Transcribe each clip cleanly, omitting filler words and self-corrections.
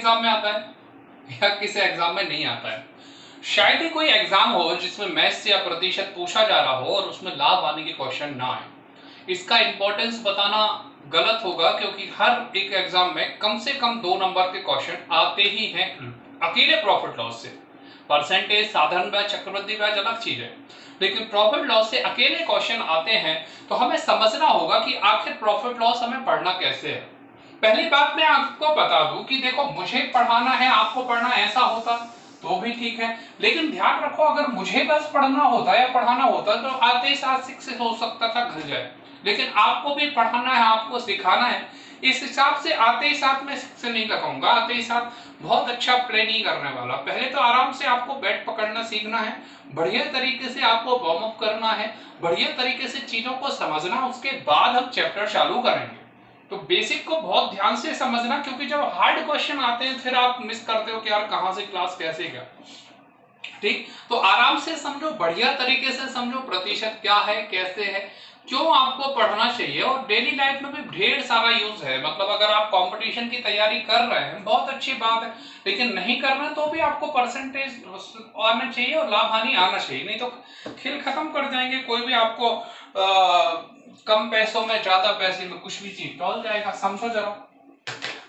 Exam में आता है या किसी एग्जाम में नहीं आता है। शायद ही कोई एग्जाम हो जिसमें मैथ्स या प्रतिशत पूछा जा रहा हो और उसमें लाभ आने के क्वेश्चन ना आए। इसका इंपॉर्टेंस बताना गलत होगा, क्योंकि हर एक एग्जाम में कम से कम 2 नंबर के क्वेश्चन आते ही हैं अकेले प्रॉफिट लॉस से। परसेंटेज, साधारण ब्याज, चक्रवृद्धि ब्याज अलग चीज है, लेकिन प्रॉफिट लॉस से अकेले क्वेश्चन आते हैं। तो हमें समझना होगा कि आखिर प्रॉफिट लॉस हमें पढ़ना कैसे है। पहली बात मैं आपको बता दूं कि देखो, मुझे पढ़ाना है, आपको पढ़ना ऐसा होता तो भी ठीक है, लेकिन ध्यान रखो अगर मुझे बस पढ़ना होता या पढ़ाना होता तो आते ही साथ से हो सकता था घर जाए, लेकिन आपको भी पढ़ाना है, आपको सिखाना है। इस हिसाब से आते ही साथ में से नहीं लगाऊंगा, आते ही साथ बहुत अच्छा प्ले नहीं करने वाला। पहले तो आराम से आपको बैट पकड़ना सीखना है, बढ़िया तरीके से आपको वार्म अप करना है, बढ़िया तरीके से चीजों को समझना, उसके बाद हम चैप्टर चालू करेंगे। तो बेसिक को बहुत ध्यान से समझना, क्योंकि जब हार्ड क्वेश्चन आते हैं फिर आप मिस करते हो कि यार कहां से क्लास कैसे क्या। ठीक, तो आराम से समझो, बढ़िया तरीके से समझो प्रतिशत क्या है, कैसे है, क्यों आपको पढ़ना चाहिए। और डेली लाइफ में भी ढेर सारा यूज है। मतलब अगर आप कंपटीशन की तैयारी कर रहे हैं बहुत अच्छी बात है, लेकिन नहीं कर रहे तो भी आपको परसेंटेज आना चाहिए और लाभ हानि आना चाहिए, नहीं तो खेल खत्म कर जाएंगे। कोई भी आपको कम पैसों में ज्यादा पैसे में कुछ भी चीज टॉल जाएगा। समझो जरा।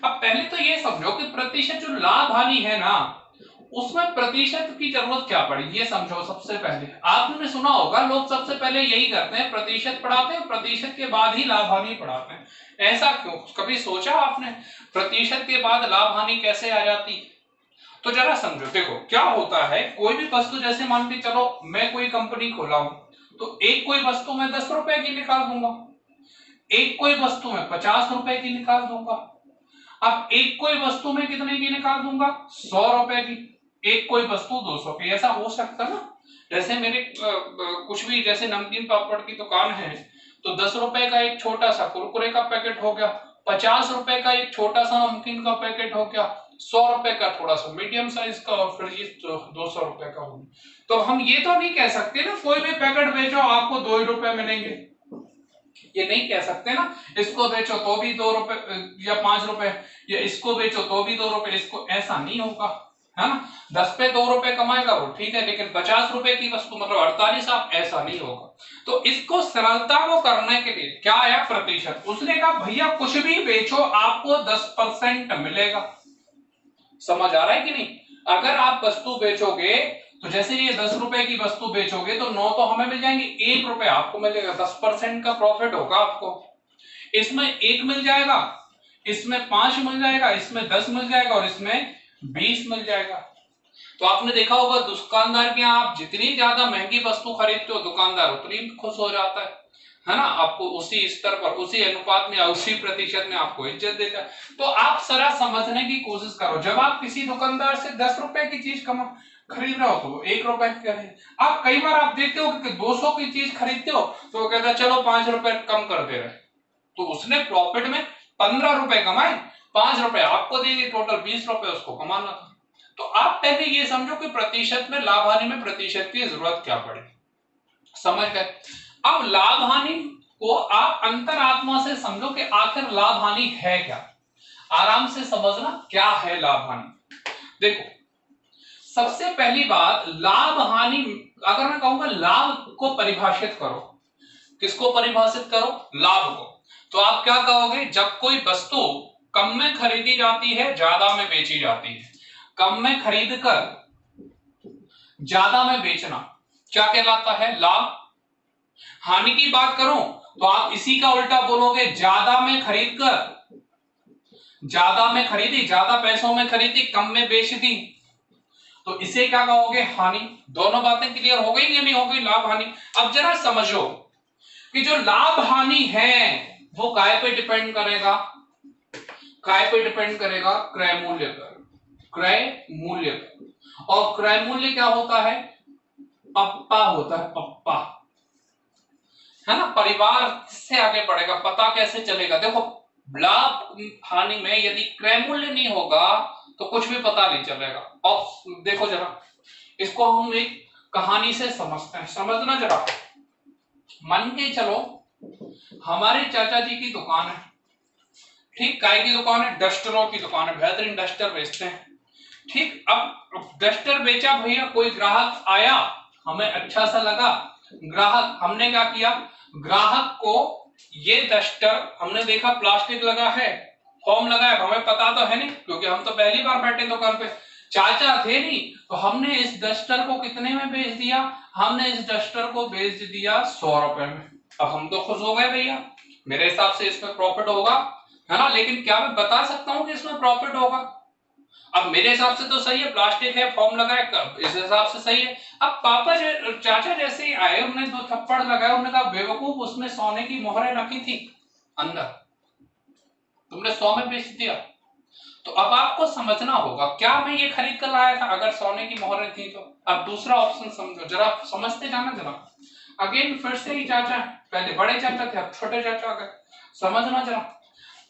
अब पहले तो ये समझो कि प्रतिशत जो लाभ हानि है ना, उसमें प्रतिशत की जरूरत क्या पड़ी, ये समझो। सबसे पहले आपने सुना होगा लोग सबसे पहले यही करते हैं, प्रतिशत पढ़ाते हैं, प्रतिशत के बाद ही लाभ हानि पढ़ाते हैं। ऐसा क्यों, कभी सोचा आपने प्रतिशत के बाद लाभ हानि कैसे आ जाती? तो जरा समझो। देखो क्या होता है, कोई भी वस्तु, जैसे मान के चलो मैं कोई कंपनी खोला हूं, तो एक कोई वस्तु मैं 10 रुपए की निकाल दूंगा, एक कोई वस्तु में 50 रुपए की निकाल दूंगा, अब एक कोई वस्तु में कितने की निकाल दूंगा, 100 रुपए की, एक कोई वस्तु 200 की। ऐसा हो सकता ना? जैसे मेरे कुछ भी, जैसे नमकीन पापड़ की दुकान है, तो 10 रुपए का एक छोटा सा कुरकुरे का पैकेट हो गया, 50 रुपए का एक छोटा सा नमकीन का पैकेट हो गया, 100 रुपए का थोड़ा सा मीडियम साइज का, और फिर ये 200 रुपए का हो गया। तो हम ये तो नहीं कह सकते ना कोई भी पैकेट बेचो आपको 2 ही रुपए मिलेंगे, ये नहीं कह सकते ना। इसको बेचो तो भी 2 रुपए या 5 रुपए, या इसको बेचो तो भी 2 रुपए, इसको, ऐसा नहीं होगा, है ना। 10 पे 2 रुपए कमाएगा वो ठीक है, लेकिन 50 रुपए की वस्तु मतलब 48 आप, ऐसा नहीं होगा। तो इसको सरलता को करने के लिए क्या आया, प्रतिशत। उसने कहा भैया कुछ भी बेचो आपको 10% मिलेगा। समझ आ रहा है कि नहीं? अगर आप वस्तु बेचोगे तो जैसे ये 10 रुपए की वस्तु बेचोगे तो 9 तो हमें मिल जाएंगे, 1 रुपए आपको मिलेगा, 10% का प्रॉफिट होगा आपको। इसमें 1 मिल जाएगा, इसमें 5 मिल जाएगा, इसमें 10 मिल जाएगा, और इसमें 20 मिल जाएगा। तो आपने देखा होगा दुकानदार के यहाँ आप जितनी ज्यादा महंगी वस्तु खरीदते हो दुकानदार उतनी खुश हो जाता है ना। आपको उसी स्तर पर, उसी अनुपात में या उसी प्रतिशत में आपको इज्जत देता है। तो आप जरा समझने की कोशिश करो, जब आप किसी दुकानदार से 10 रुपए की चीज खरीद रहे हो तो वो 1 रुपए की है। आप कई बार आप देखते हो कि 200 की चीज खरीदते हो तो वो कहता है चलो 5 रुपए कम कर दे रहे, तो उसने प्रॉफिट में 15 रुपए कमाए, 5 रुपए आपको देंगे, टोटल 20 रुपए उसको कमाना था। तो आप पहले ये समझो कि प्रतिशत में, लाभ हानि में प्रतिशत की जरूरत क्या पड़ी। समझ गए? अब लाभ हानि को आप अंतरात्मा से समझो कि आखिर लाभ हानि है क्या। आराम से समझना क्या है लाभ हानि। देखो सबसे पहली बात, लाभ हानि, अगर मैं कहूंगा लाभ को परिभाषित करो, किसको परिभाषित करो, लाभ को, तो आप क्या कहोगे, जब कोई वस्तु कम में खरीदी जाती है ज्यादा में बेची जाती है, कम में खरीद कर ज्यादा में बेचना क्या कहलाता है, लाभ। हानि की बात करूं तो आप इसी का उल्टा बोलोगे, ज्यादा में खरीद कर, ज्यादा में खरीदी, ज्यादा पैसों में खरीदी, कम में बेच दी, तो इसे क्या कहोगे, हानि। दोनों बातें क्लियर हो गई या नहीं हो गई, लाभ हानि। अब जरा समझो कि जो लाभ हानि है वो काय पे डिपेंड करेगा, काय पे डिपेंड करेगा, क्रय मूल्य पर, क्रय मूल्य पर। और क्रय मूल्य क्या होता है, पप्पा होता है, पप्पा, है ना। परिवार से आगे बढ़ेगा, पता कैसे चलेगा। देखो लाभ हानि में यदि क्रय मूल्य नहीं होगा तो कुछ भी पता नहीं चलेगा। और देखो जरा, इसको हम एक कहानी से समझते हैं, समझना जरा। मान के चलो हमारे चाचा जी की दुकान है, ठीक, काय की दुकान है, डस्टरों की दुकान है, बेहतरीन डस्टर बेचते हैं। ठीक, अब डस्टर बेचा भैया, कोई ग्राहक आया, हमें अच्छा सा लगा, ग्राहक, हमने क्या किया, ग्राहक को ये डस्टर हमने देखा प्लास्टिक लगा है, फॉर्म लगा है, हमें पता तो है नहीं क्योंकि हम तो पहली बार बैठे दुकान पे, चाचा थे नहीं, तो हमने इस डस्टर को कितने में बेच दिया, हमने इस डस्टर को बेच दिया 100 रुपए में। अब हम तो खुश हो गए भैया, मेरे हिसाब से इसमें प्रॉफिट होगा, है ना, लेकिन क्या मैं बता सकता हूं कि इसमें प्रॉफिट होगा? अब मेरे हिसाब से तो सही है, प्लास्टिक है, फॉर्म लगा है, इस हिसाब से सही है। अब पापा चाचा जैसे ही आए, उन्होंने 2 थप्पड़ लगाए, उन्होंने कहा बेवकूफ, उसमें सोने की मोहरें रखी थी अंदर, तुमने 100 में बेच दिया। तो अब आपको समझना होगा, क्या मैं ये खरीद कर लाया था अगर सोने की मोहरें थी तो? अब दूसरा ऑप्शन समझो, जरा समझते जाना जरा। अगेन फिर से ही चाचा, पहले बड़े चाचा थे, अब छोटे चाचा आ गए, समझना जरा।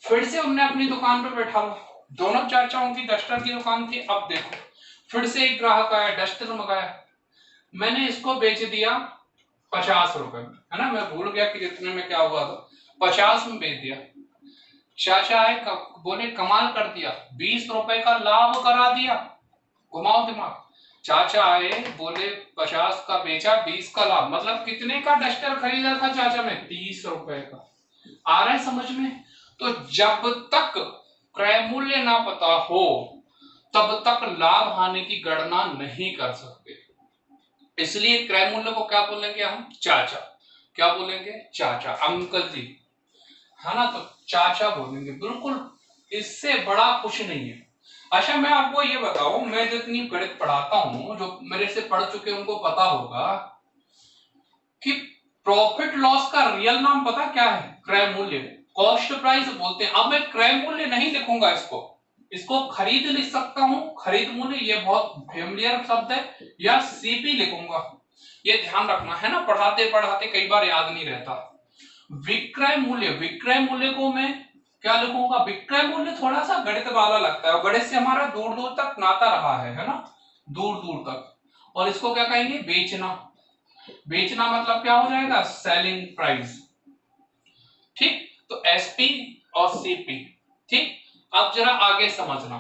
फिर से उनने अपनी दुकान पे बैठा हुआ, दोनों चाचाओं की डस्टर की दुकान थी। अब देखो, फिर से एक ग्राहक आया, डस्टर मंगाया, मैंने इसको बेच दिया 50 रुपए में, है ना, मैं भूल गया कि कितने में क्या हुआ था, 50 में बेच दिया। चाचा आए, बोले कमाल कर दिया, 20 रुपए का लाभ करा दिया, घुमाओ दिमाग। चाचा आए, बोले 50 का बेचा, 20 का लाभ, मतलब कितने का डस्टर खरीदा था चाचा ने, 30 रुपए का। आ रहा है समझ में? तो जब तक क्रय मूल्य ना पता हो तब तक लाभ हानि की गणना नहीं कर सकते, इसलिए क्रय मूल्य को क्या बोलेंगे हम, चाचा। क्या बोलेंगे, चाचा, अंकल जी, है ना, तो चाचा बोलेंगे, बिल्कुल, इससे बड़ा कुछ नहीं है। अच्छा, मैं आपको ये बताऊं, मैं जितनी गणित पढ़ाता हूं, जो मेरे से पढ़ चुके उनको पता होगा कि प्रॉफिट लॉस का रियल नाम पता क्या है, क्रय मूल्य, कॉस्ट प्राइस बोलते हैं। अब मैं क्रय मूल्य नहीं लिखूंगा, इसको खरीद लिख सकता हूं, खरीद मूल्य, ये बहुत फेमिलियर शब्द है, या सीपी लिखूंगा, ये ध्यान रखना है ना, पढ़ाते पढ़ाते कई बार याद नहीं रहता। विक्रय मूल्य, विक्रय मूल्य को मैं क्या लिखूंगा, विक्रय मूल्य थोड़ा सा गणित वाला लगता है, और गणित से हमारा दूर दूर तक नाता रहा है ना, दूर दूर तक। और इसको क्या कहेंगे, बेचना, बेचना मतलब क्या हो जाएगा, सेलिंग प्राइस। ठीक, तो एसपी और सीपी। ठीक, अब जरा आगे समझना,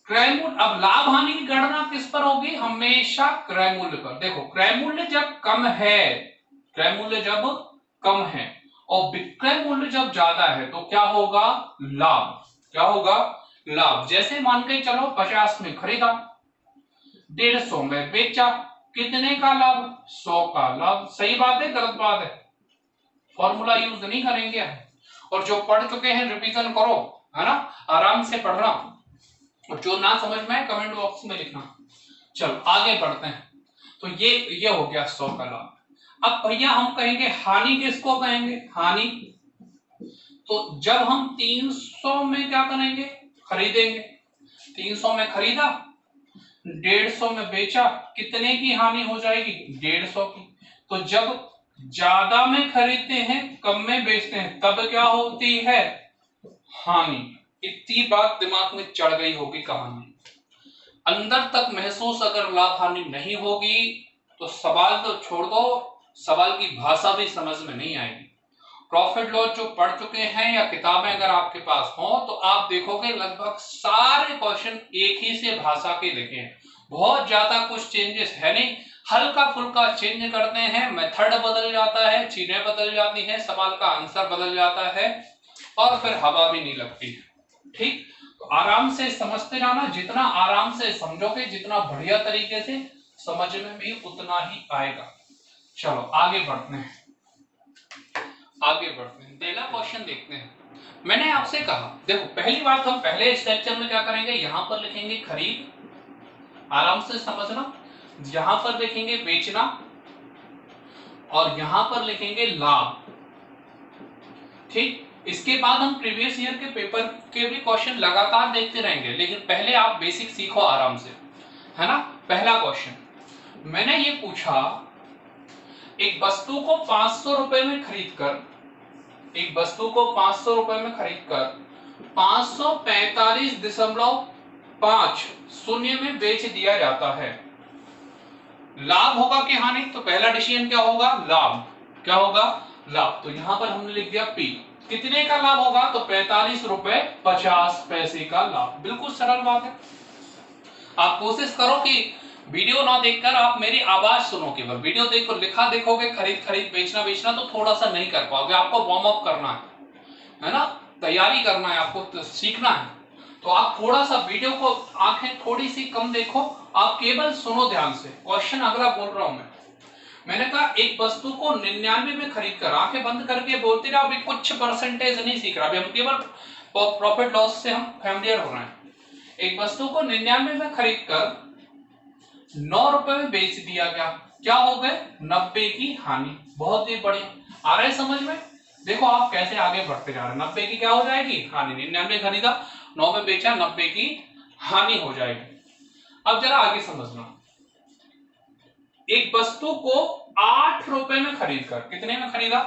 क्रय मूल्य, अब लाभ हानि की गणना किस पर होगी, हमेशा क्रय मूल्य पर। देखो, क्रय मूल्य जब कम है, क्रय मूल्य जब कम है और विक्रय मूल्य जब ज्यादा है तो क्या होगा, लाभ। क्या होगा, लाभ। जैसे मान के चलो 50 में खरीदा, 150 में बेचा, कितने का लाभ, 100 का लाभ। सही बात है, गलत बात है, फॉर्मूला यूज नहीं करेंगे। और जो पढ़ चुके हैं रिवीजन करो, है ना, आराम से पढ़ना, और जो ना समझ में आए कमेंट बॉक्स में लिखना। चलो आगे बढ़ते हैं। तो ये हो गया 100 का लाभ। अब भैया हम कहेंगे हानि, किसको कहेंगे, हानि, तो जब हम 300 में क्या करेंगे, खरीदेंगे, 300 में खरीदा, 150 में बेचा, कितने की हानि हो जाएगी, 150 की। तो जब ज्यादा में खरीदते हैं, कम में बेचते हैं, तब क्या होती है, हानि। इतनी बात दिमाग में चढ़ गई होगी कहानी, अंदर तक महसूस अगर लाभ हानि नहीं होगी तो सवाल तो छोड़ दो, सवाल की भाषा भी समझ में नहीं आएगी। प्रॉफिट लॉस जो पढ़ चुके हैं या किताबें अगर आपके पास हो तो आप देखोगे लगभग सारे क्वेश्चन एक ही से भाषा के लिखे हैं, बहुत ज्यादा कुछ चेंजेस है नहीं, हल्का फुल्का चेंज करते हैं, मेथड बदल जाता है, चीजें बदल जाती हैं, सवाल का आंसर बदल जाता है, और फिर हवा भी नहीं लगती। ठीक, तो आराम से समझते जाना, जितना आराम से समझोगे, जितना बढ़िया तरीके से समझ में भी उतना ही आएगा। चलो आगे बढ़ते हैं, आगे बढ़ते हैं, पहला क्वेश्चन देखते हैं। मैंने आपसे कहा, देखो पहली बात, हम पहले स्ट्रक्चर में क्या करेंगे, यहां पर लिखेंगे खरीद, आराम से समझना, यहां पर लिखेंगे बेचना, और यहां पर लिखेंगे लाभ। ठीक, इसके बाद हम प्रीवियस ईयर के पेपर के भी क्वेश्चन लगातार देखते रहेंगे, लेकिन पहले आप बेसिक सीखो आराम से, है ना। पहला क्वेश्चन मैंने ये पूछा, एक वस्तु को 500 रुपए में खरीदकर, एक वस्तु को 500 रुपए में खरीदकर 545.50 में बेच दिया जाता है, लाभ होगा कि हानि, तो पहला डिसीजन क्या होगा, लाभ। क्या होगा, लाभ। तो यहां पर हमने लिख दिया पी। कितने का लाभ होगा? तो 45 रुपए 50 पैसे का लाभ। बिल्कुल सरल बात है। आप कोशिश करो कि वीडियो ना देखकर आप मेरी आवाज सुनो, केवल वीडियो देखो, लिखा देखोगे खरीद खरीद बेचना बेचना तो थोड़ा सा नहीं कर पाओगे। आपको वार्म अप करना है ना, तैयारी करना है, आपको तो सीखना है। तो आप थोड़ा सा वीडियो को आंखें थोड़ी सी कम देखो, आप केवल सुनो ध्यान से। क्वेश्चन अगला बोल रहा हूं मैंने कहा एक वस्तु को 99 में खरीद कर, आंखें बंद करके बोलते रहो, अभी कुछ परसेंटेज नहीं सीख रहा, अभी हम केवल प्रॉफिट लॉस से हम फैमिलियर हो रहे हैं। एक वस्तु को 99 में खरीद कर 9 रुपए में बेच दिया गया, क्या हो गए? 90 की हानि। बहुत ही बढ़िया, आ रहा है समझ में? देखो आप कैसे आगे बढ़ते जा रहे हैं। 90 की क्या हो जाएगी? हानि। 99 खरीदा, 9 में बेचा, 90 की हानि हो जाएगी। अब जरा आगे समझना, एक वस्तु को 8 रुपए में खरीद कर, कितने में खरीदा?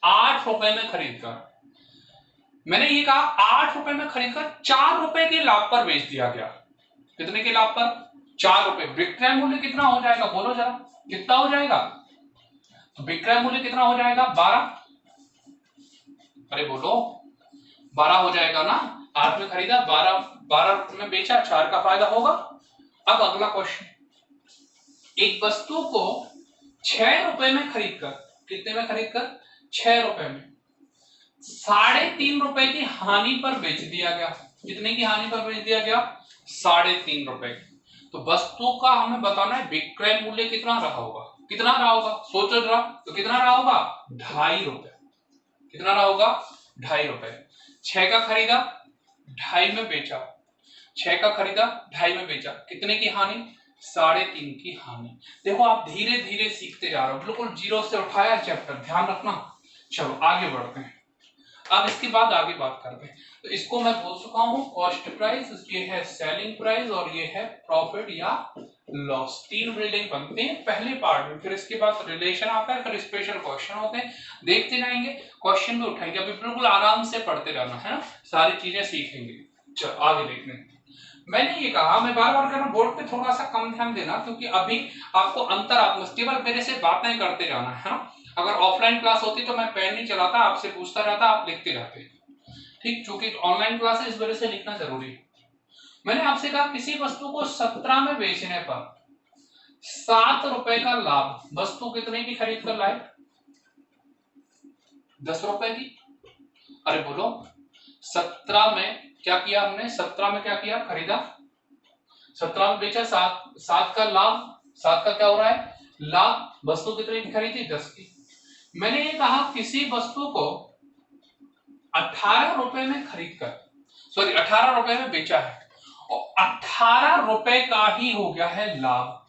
8 रुपए में खरीद कर, मैंने ये कहा 8 रुपए में खरीद कर 4 रुपए के लाभ पर बेच दिया गया। कितने के लाभ पर? 4 रुपए। विक्रय मूल्य कितना हो जाएगा? बोलो जरा, कितना हो जाएगा? तो विक्रय मूल्य कितना हो जाएगा? 12। अरे बोलो, 12 हो जाएगा ना। 8 में खरीदा, 12 में बेचा, 4 का फायदा होगा। अब अगला क्वेश्चन, एक वस्तु को 6 रुपए में खरीद कर, कितने में खरीद कर? 6 रुपए में 3.5 रुपए की हानि पर बेच दिया गया। कितने की हानि पर बेच दिया गया? 3.5 रुपए। तो वस्तु का हमें बताना है विक्रय मूल्य कितना रहा होगा। कितना रहा होगा? सोचो जरा, तो कितना रहा होगा? 2.5 रुपए। कितना रहा होगा? 2.5 रुपए। 6 का खरीदा, 2.5 में बेचा। 6 का खरीदा, 2.5 में बेचा, कितने की हानि? 3.5 की हानि। देखो आप धीरे धीरे सीखते जा रहे हो, बिल्कुल जीरो से उठाया चैप्टर, ध्यान रखना। चलो आगे बढ़ते हैं। अब इसके बाद आगे बात करते हैं। तो इसको मैं बोल चुका हूं कॉस्ट प्राइस, ये है सेलिंग प्राइस और ये है प्रॉफिट या लॉस। 3 बिल्डिंग बनते हैं पहले पार्ट में, फिर इसके बाद रिलेशन आता है, फिर स्पेशल क्वेश्चन होते हैं, देखते जाएंगे, क्वेश्चन भी उठाएंगे। अभी बिल्कुल आराम से पढ़ते रहना है ना, सारी चीजें सीखेंगे। चलो आगे देखते हैं। मैंने ये कहा, मैं बार बार कह रहा हूं बोर्ड पे थोड़ा सा कम ध्यान देना, क्योंकि अभी आपको अंतर केवल मेरे से बातें करते जाना है ना। अगर ऑफलाइन क्लास होती तो मैं पेन नहीं चलाता, आपसे पूछता रहता, आप लिखते रहते। ठीक, चूंकि ऑनलाइन क्लास है इस वजह से लिखना जरूरी है। मैंने आपसे कहा किसी वस्तु को 17 में बेचने पर 7 रुपए का लाभ, वस्तु कितने की खरीद कर लाए? 10 रुपए की। अरे बोलो, 17 में क्या किया हमने? 17 में क्या किया? खरीदा, 17 में बेचा, 7 का लाभ, 7 का क्या हो रहा है? लाभ। वस्तु कितने की खरीदी? 10 की। मैंने ये कहा किसी वस्तु को 18 रुपए में खरीद कर, सॉरी 18 रुपए में बेचा है और 18 रुपए का ही हो गया है लाभ।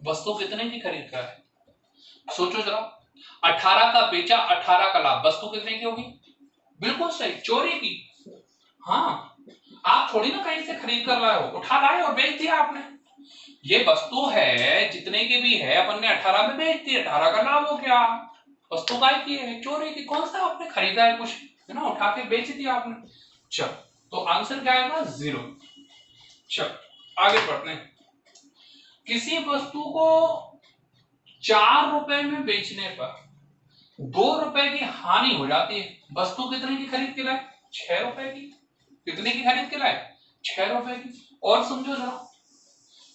वस्तु कितने की खरीद कर है? सोचो जरा, 18 का बेचा, 18 का लाभ, वस्तु कितने की होगी? बिल्कुल सही, चोरी की। हाँ, आप थोड़ी ना कहीं से खरीद कर लाए हो, उठा लाए और बेच दिया आपने। ये वस्तु है, जितने की भी है, अपन ने 18 में बेच दी, 18 का लाभ हो गया। वस्तु काय की है? चोरी की। कौन सा आपने खरीदा है कुछ, है ना, उठा के बेच दिया आपने। चल, तो आंसर क्या आएगा? 0। चल आगे बढ़ते हैं। किसी वस्तु को 4 रुपए में बेचने पर 2 रुपए की हानि हो जाती है। वस्तु कितने की खरीद के लाए? 6 रुपए की। कितने की खरीद के लाए? 6 रुपए की। और समझो जरा,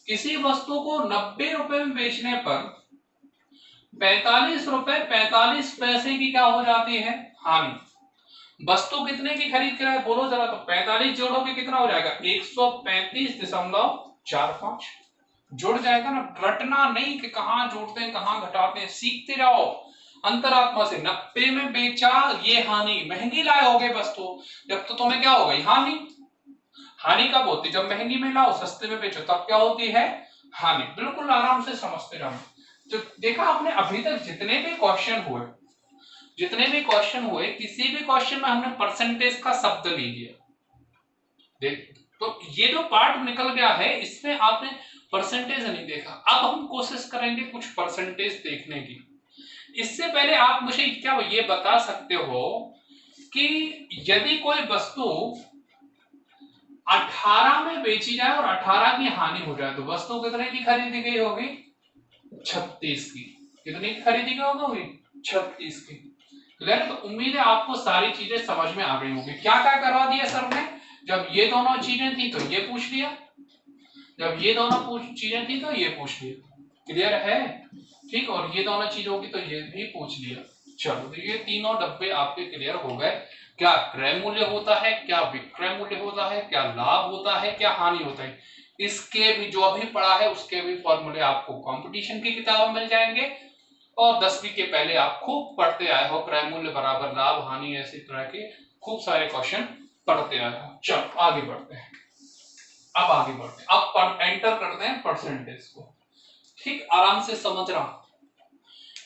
किसी वस्तु को 90 रुपए में बेचने पर 45 रुपए 45 पैसे की क्या हो जाती है? हानि। वस्तु कितने की खरीद के लाए? बोलो जरा, तो 45 जोड़ोगे कितना हो जाएगा? 135.45 जुड़ जाएगा ना। रटना नहीं कि कहां जोड़ते हैं कहां घटाते हैं, सीखते जाओ अंतरात्मा से। 90 में बेचा, ये हानि। महंगी लाए होगे वस्तु, जब तो तुम्हें क्या हो गई? हानि। हानि कब होती? जब महंगी में लाओ, सस्ते में बेचो, तब क्या होती है? हानि। बिल्कुल आराम से समझते रहना। तो देखा आपने अभी तक जितने भी क्वेश्चन हुए, किसी भी क्वेश्चन में हमने परसेंटेज का शब्द नहीं दिया। देख, तो ये जो पार्ट निकल गया है, इसमें आपने परसेंटेज नहीं देखा। अब हम कोशिश करेंगे कुछ परसेंटेज देखने की। इससे पहले आप मुझे क्या ये बता सकते हो कि यदि कोई वस्तु 18 में बेची जाए और 18 की हानि हो जाए, तो वस्तु कितने की खरीदी गई होगी? 36 की। कितनी की खरीदी गई होगी? 36 की। क्लियर है? तो उम्मीद है आपको सारी चीजें समझ में आ गई होगी। क्या क्या करवा दिया सर ने, जब ये दोनों चीजें थी तो ये पूछ लिया, जब ये दोनों चीजें थी तो ये पूछ लिया। क्लियर है? ठीक, और ये दोनों चीज होगी तो ये भी पूछ लिया। चलो, तो ये तीनों डब्बे आपके क्लियर हो गए। क्या क्रय मूल्य होता है, क्या विक्रय मूल्य होता है, क्या लाभ होता है, क्या हानि होता है, इसके भी जो अभी पढ़ा है उसके भी फॉर्मूले आपको कंपटीशन की किताब में मिल जाएंगे। और 10वीं के पहले आप खूब पढ़ते आए हो, क्रय मूल्य बराबर लाभ हानि, ऐसी तरह के खूब सारे क्वेश्चन पढ़ते आए हो। चलो आगे बढ़ते हैं, अब आगे बढ़ते हैं, अब एंटर करते हैं परसेंटेज को। ठीक, आराम से समझ रहा,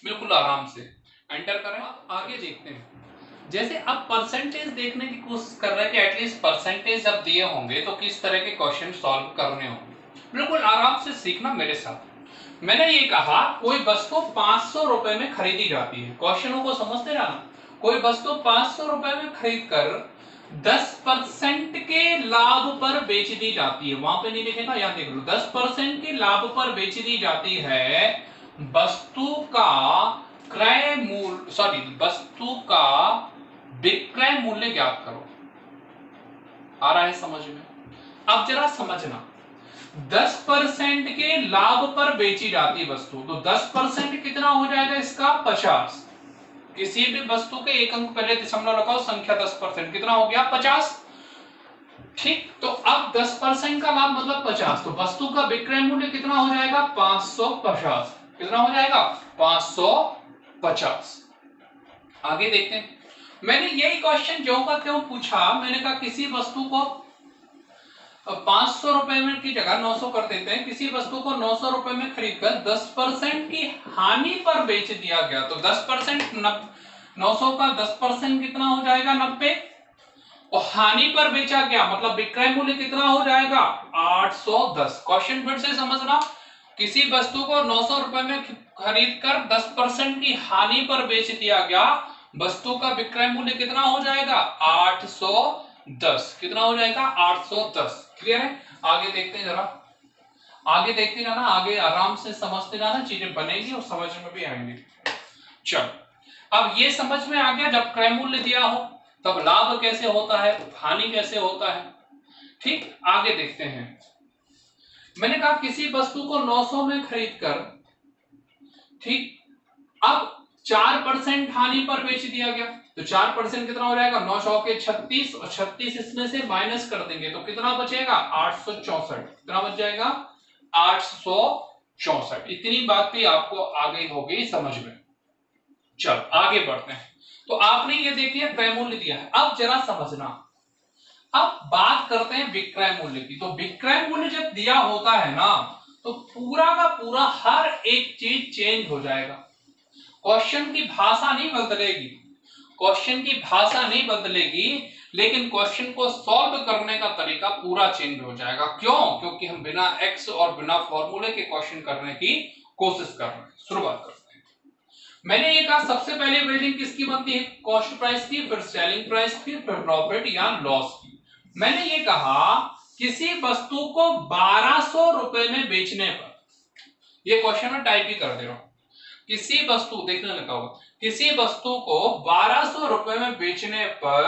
बिल्कुल आराम से एंटर करें। अब आगे देखते हैं, जैसे अब परसेंटेज देखने की कोशिश कर रहे हैं कि एटलीस्ट परसेंटेज जब दिए होंगे तो किस तरह के क्वेश्चन सॉल्व करने होंगे। बिल्कुल आराम से सीखना मेरे साथ। मैंने ये कहा कोई वस्तु 500 रुपए में खरीदी जाती है, क्वेश्चनों को समझते रहना। कोई वस्तु 500 रुपए में खरीद कर 10% के लाभ पर बेच दी जाती है, वहां पे नहीं लिखेगा, यहां देख लो, 10% के लाभ पर बेच दी जाती है। वस्तु का क्रय मूल्य, सॉरी, वस्तु का विक्रय मूल्य ज्ञात करो। आ रहा है समझ में? अब जरा समझना, 10% के लाभ पर बेची जाती वस्तु, तो 10% कितना हो जाएगा इसका? 50। किसी भी वस्तु के एक अंक पहले दशमलव लगाओ, संख्या 10%, कितना हो गया? 50। ठीक, तो अब 10% का लाभ मतलब 50, तो वस्तु का विक्रय मूल्य कितना हो जाएगा? 550। कितना हो जाएगा? 550। आगे देखते हैं, मैंने यही क्वेश्चन जो का क्यों पूछा, मैंने कहा किसी वस्तु को 500 रुपए में की जगह 900 कर देते हैं, किसी वस्तु को 900 रुपए में खरीदकर 10% की हानि पर बेच दिया गया, तो 10% 900 का 10% कितना हो जाएगा? 90। और हानि पर बेचा गया मतलब विक्रय मूल्य कितना हो जाएगा? 810। क्वेश्चन फिर से समझना, किसी वस्तु को 900 रुपए में खरीदकर 10% की हानि पर बेच दिया गया, वस्तु का विक्रय मूल्य कितना हो जाएगा? 810। कितना हो जाएगा? 810। क्लियर है? आगे देखते हैं जरा, आगे देखते जाना, आगे आराम से समझते जाना, चीजें बनेगी और समझ में भी आएंगी। चलो, अब ये समझ में आ गया, जब क्रय मूल्य दिया हो तब लाभ कैसे होता है, हानि कैसे होता है। ठीक, आगे देखते हैं, मैंने कहा किसी वस्तु को 900 में खरीदकर, ठीक, अब 4% हानि पर बेच दिया गया, तो 4% कितना हो जाएगा? 900 के 36, और 36 इसमें से माइनस कर देंगे तो कितना बचेगा? 864। कितना बच जाएगा? 864। इतनी बात भी आपको आ गई होगी समझ में। चल आगे बढ़ते हैं, तो आपने ये देख लिया क्रय मूल्य दिया है, अब जरा समझना, अब बात करते हैं विक्रय मूल्य की। तो विक्रय मूल्य जब दिया होता है ना, तो पूरा का पूरा हर एक चीज चेंज हो जाएगा। क्वेश्चन की भाषा नहीं बदलेगी, क्वेश्चन की भाषा नहीं बदलेगी, लेकिन क्वेश्चन को सॉल्व करने का तरीका पूरा चेंज हो जाएगा। क्यों? क्योंकि हम बिना एक्स और बिना फॉर्मूले के क्वेश्चन करने की कोशिश कर रहे हैं। शुरुआत करते हैं, मैंने ये कहा सबसे पहले वेल्डिंग किसकी बनती है? कॉस्ट प्राइस की, फिर सेलिंग प्राइस की, फिर प्रॉफिट या लॉस की। मैंने ये कहा किसी वस्तु को 1200 रुपए में बेचने पर, ये क्वेश्चन में टाइप भी कर दे रहा हूं, किसी वस्तु, देखने लगा होगा, किसी वस्तु को 1200 रुपए में बेचने पर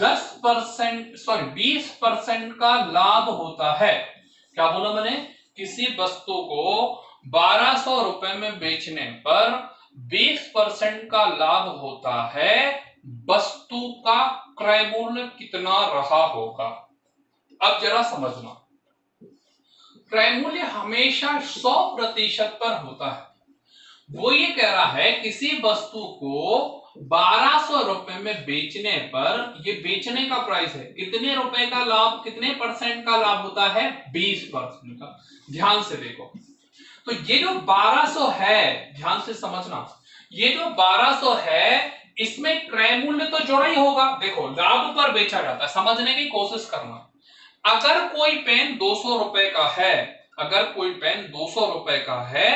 10%, सॉरी 20% का लाभ होता है। क्या बोला मैंने? किसी वस्तु को 1200 रुपए में बेचने पर 20% का लाभ होता है, वस्तु का क्रय मूल्य कितना रहा होगा। अब जरा समझना, क्रय मूल्य हमेशा 100% पर होता है। वो ये कह रहा है किसी वस्तु को 1200 रुपए में बेचने पर, ये बेचने का प्राइस है, कितने रुपए का लाभ, कितने परसेंट का लाभ होता है? 20% का। ध्यान से देखो, तो ये जो 1200 है, ध्यान से समझना, ये जो 1200 है इसमें क्रय मूल्य तो जुड़ा ही होगा। देखो लाभ पर बेचा जाता है, समझने की कोशिश करना। अगर कोई पेन 200 रुपए का है, अगर कोई पेन 200 रुपए का है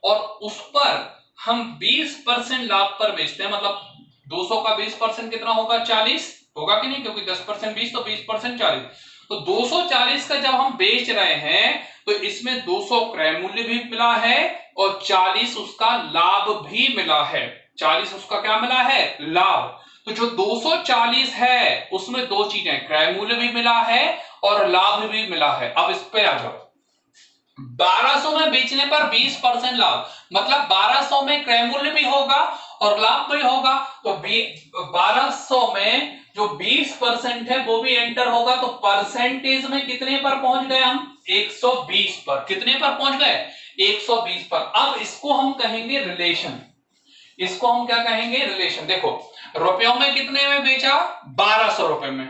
और उस पर हम 20% लाभ पर बेचते हैं, मतलब 200 का 20% कितना होगा? 40 होगा कि नहीं? क्योंकि 10% 20 तो 20% 40, तो 240 का जब हम बेच रहे हैं तो इसमें 200 क्रय मूल्य भी मिला है, और 40 उसका लाभ भी मिला है। 40 उसका क्या मिला है? लाभ। तो जो 240 है उसमें दो चीजें, क्रय मूल्य भी मिला है और लाभ भी मिला है। अब इस पे आ जाओ। 1200 में बेचने पर 20% लाभ, मतलब 1200 में क्रय मूल्य भी होगा और लाभ भी होगा। तो 1200 में जो 20% है वो भी एंटर होगा। तो परसेंटेज में कितने पर पहुंच गए हम? 120 पर। कितने पर पहुंच गए? 120 पर। अब इसको हम कहेंगे रिलेशन। इसको हम क्या कहेंगे? रिलेशन। देखो, रुपयों में कितने में बेचा? 1200 रुपए में।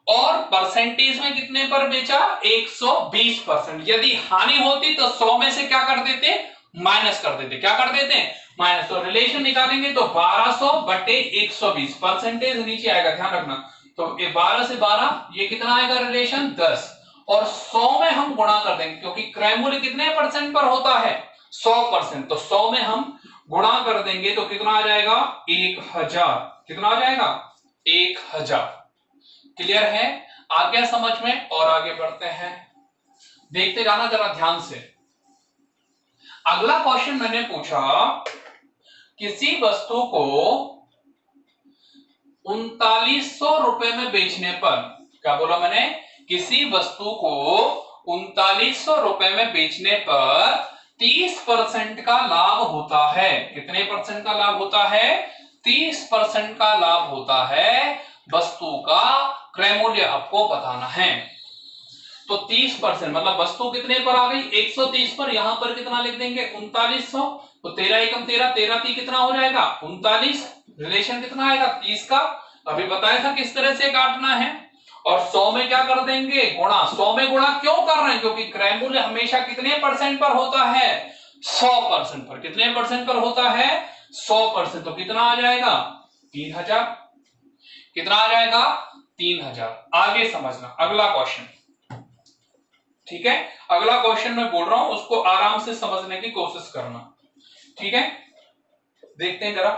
और परसेंटेज में कितने पर बेचा? 120%। यदि हानि होती तो 100 में से क्या कर देते? माइनस कर देते। क्या कर देते? माइनस। तो रिलेशन निकालेंगे तो 1200 बटे 120, परसेंटेज नीचे आएगा, ध्यान रखना। तो ये 12 से 12, ये कितना आएगा रिलेशन? 10। और 100 में हम गुणा कर देंगे, क्योंकि क्रय मूल्य कितने परसेंट पर होता है? 100%। तो 100 में हम गुणा कर देंगे तो कितना आ जाएगा? 1000। कितना आ जाएगा? 1000। क्लियर है? आ गया समझ में? और आगे बढ़ते हैं, देखते जाना जरा ध्यान से। अगला क्वेश्चन मैंने पूछा, किसी वस्तु को 3900 रुपए में बेचने पर, क्या बोला मैंने? किसी वस्तु को 3900 रुपए में बेचने पर 30% का लाभ होता है। कितने परसेंट का लाभ होता है? 30% का लाभ होता है। वस्तु का क्रय मूल्य आपको बताना है। तो 30% मतलब वस्तु कितने पर आ गई? 130 पर। यहां पर कितना लिख देंगे? 3900। तो 13 एकम 13, 13 3 कितना हो जाएगा? 39। रिलेशन कितना आएगा? 30 का। अभी बताया था किस तरह से काटना है। और 100 में क्या कर देंगे? गुणा। 100 में गुणा क्यों कर रहे हैं? क्योंकि क्रय मूल्य हमेशा कितने परसेंट पर होता है? 100% पर। कितने परसेंट पर होता है? 100%। तो कितना आ जाएगा? 3000। कितना आ जाएगा? 3000। आगे समझना अगला क्वेश्चन। ठीक है, अगला क्वेश्चन मैं बोल रहा हूं, उसको आराम से समझने की कोशिश करना। ठीक है, देखते हैं जरा।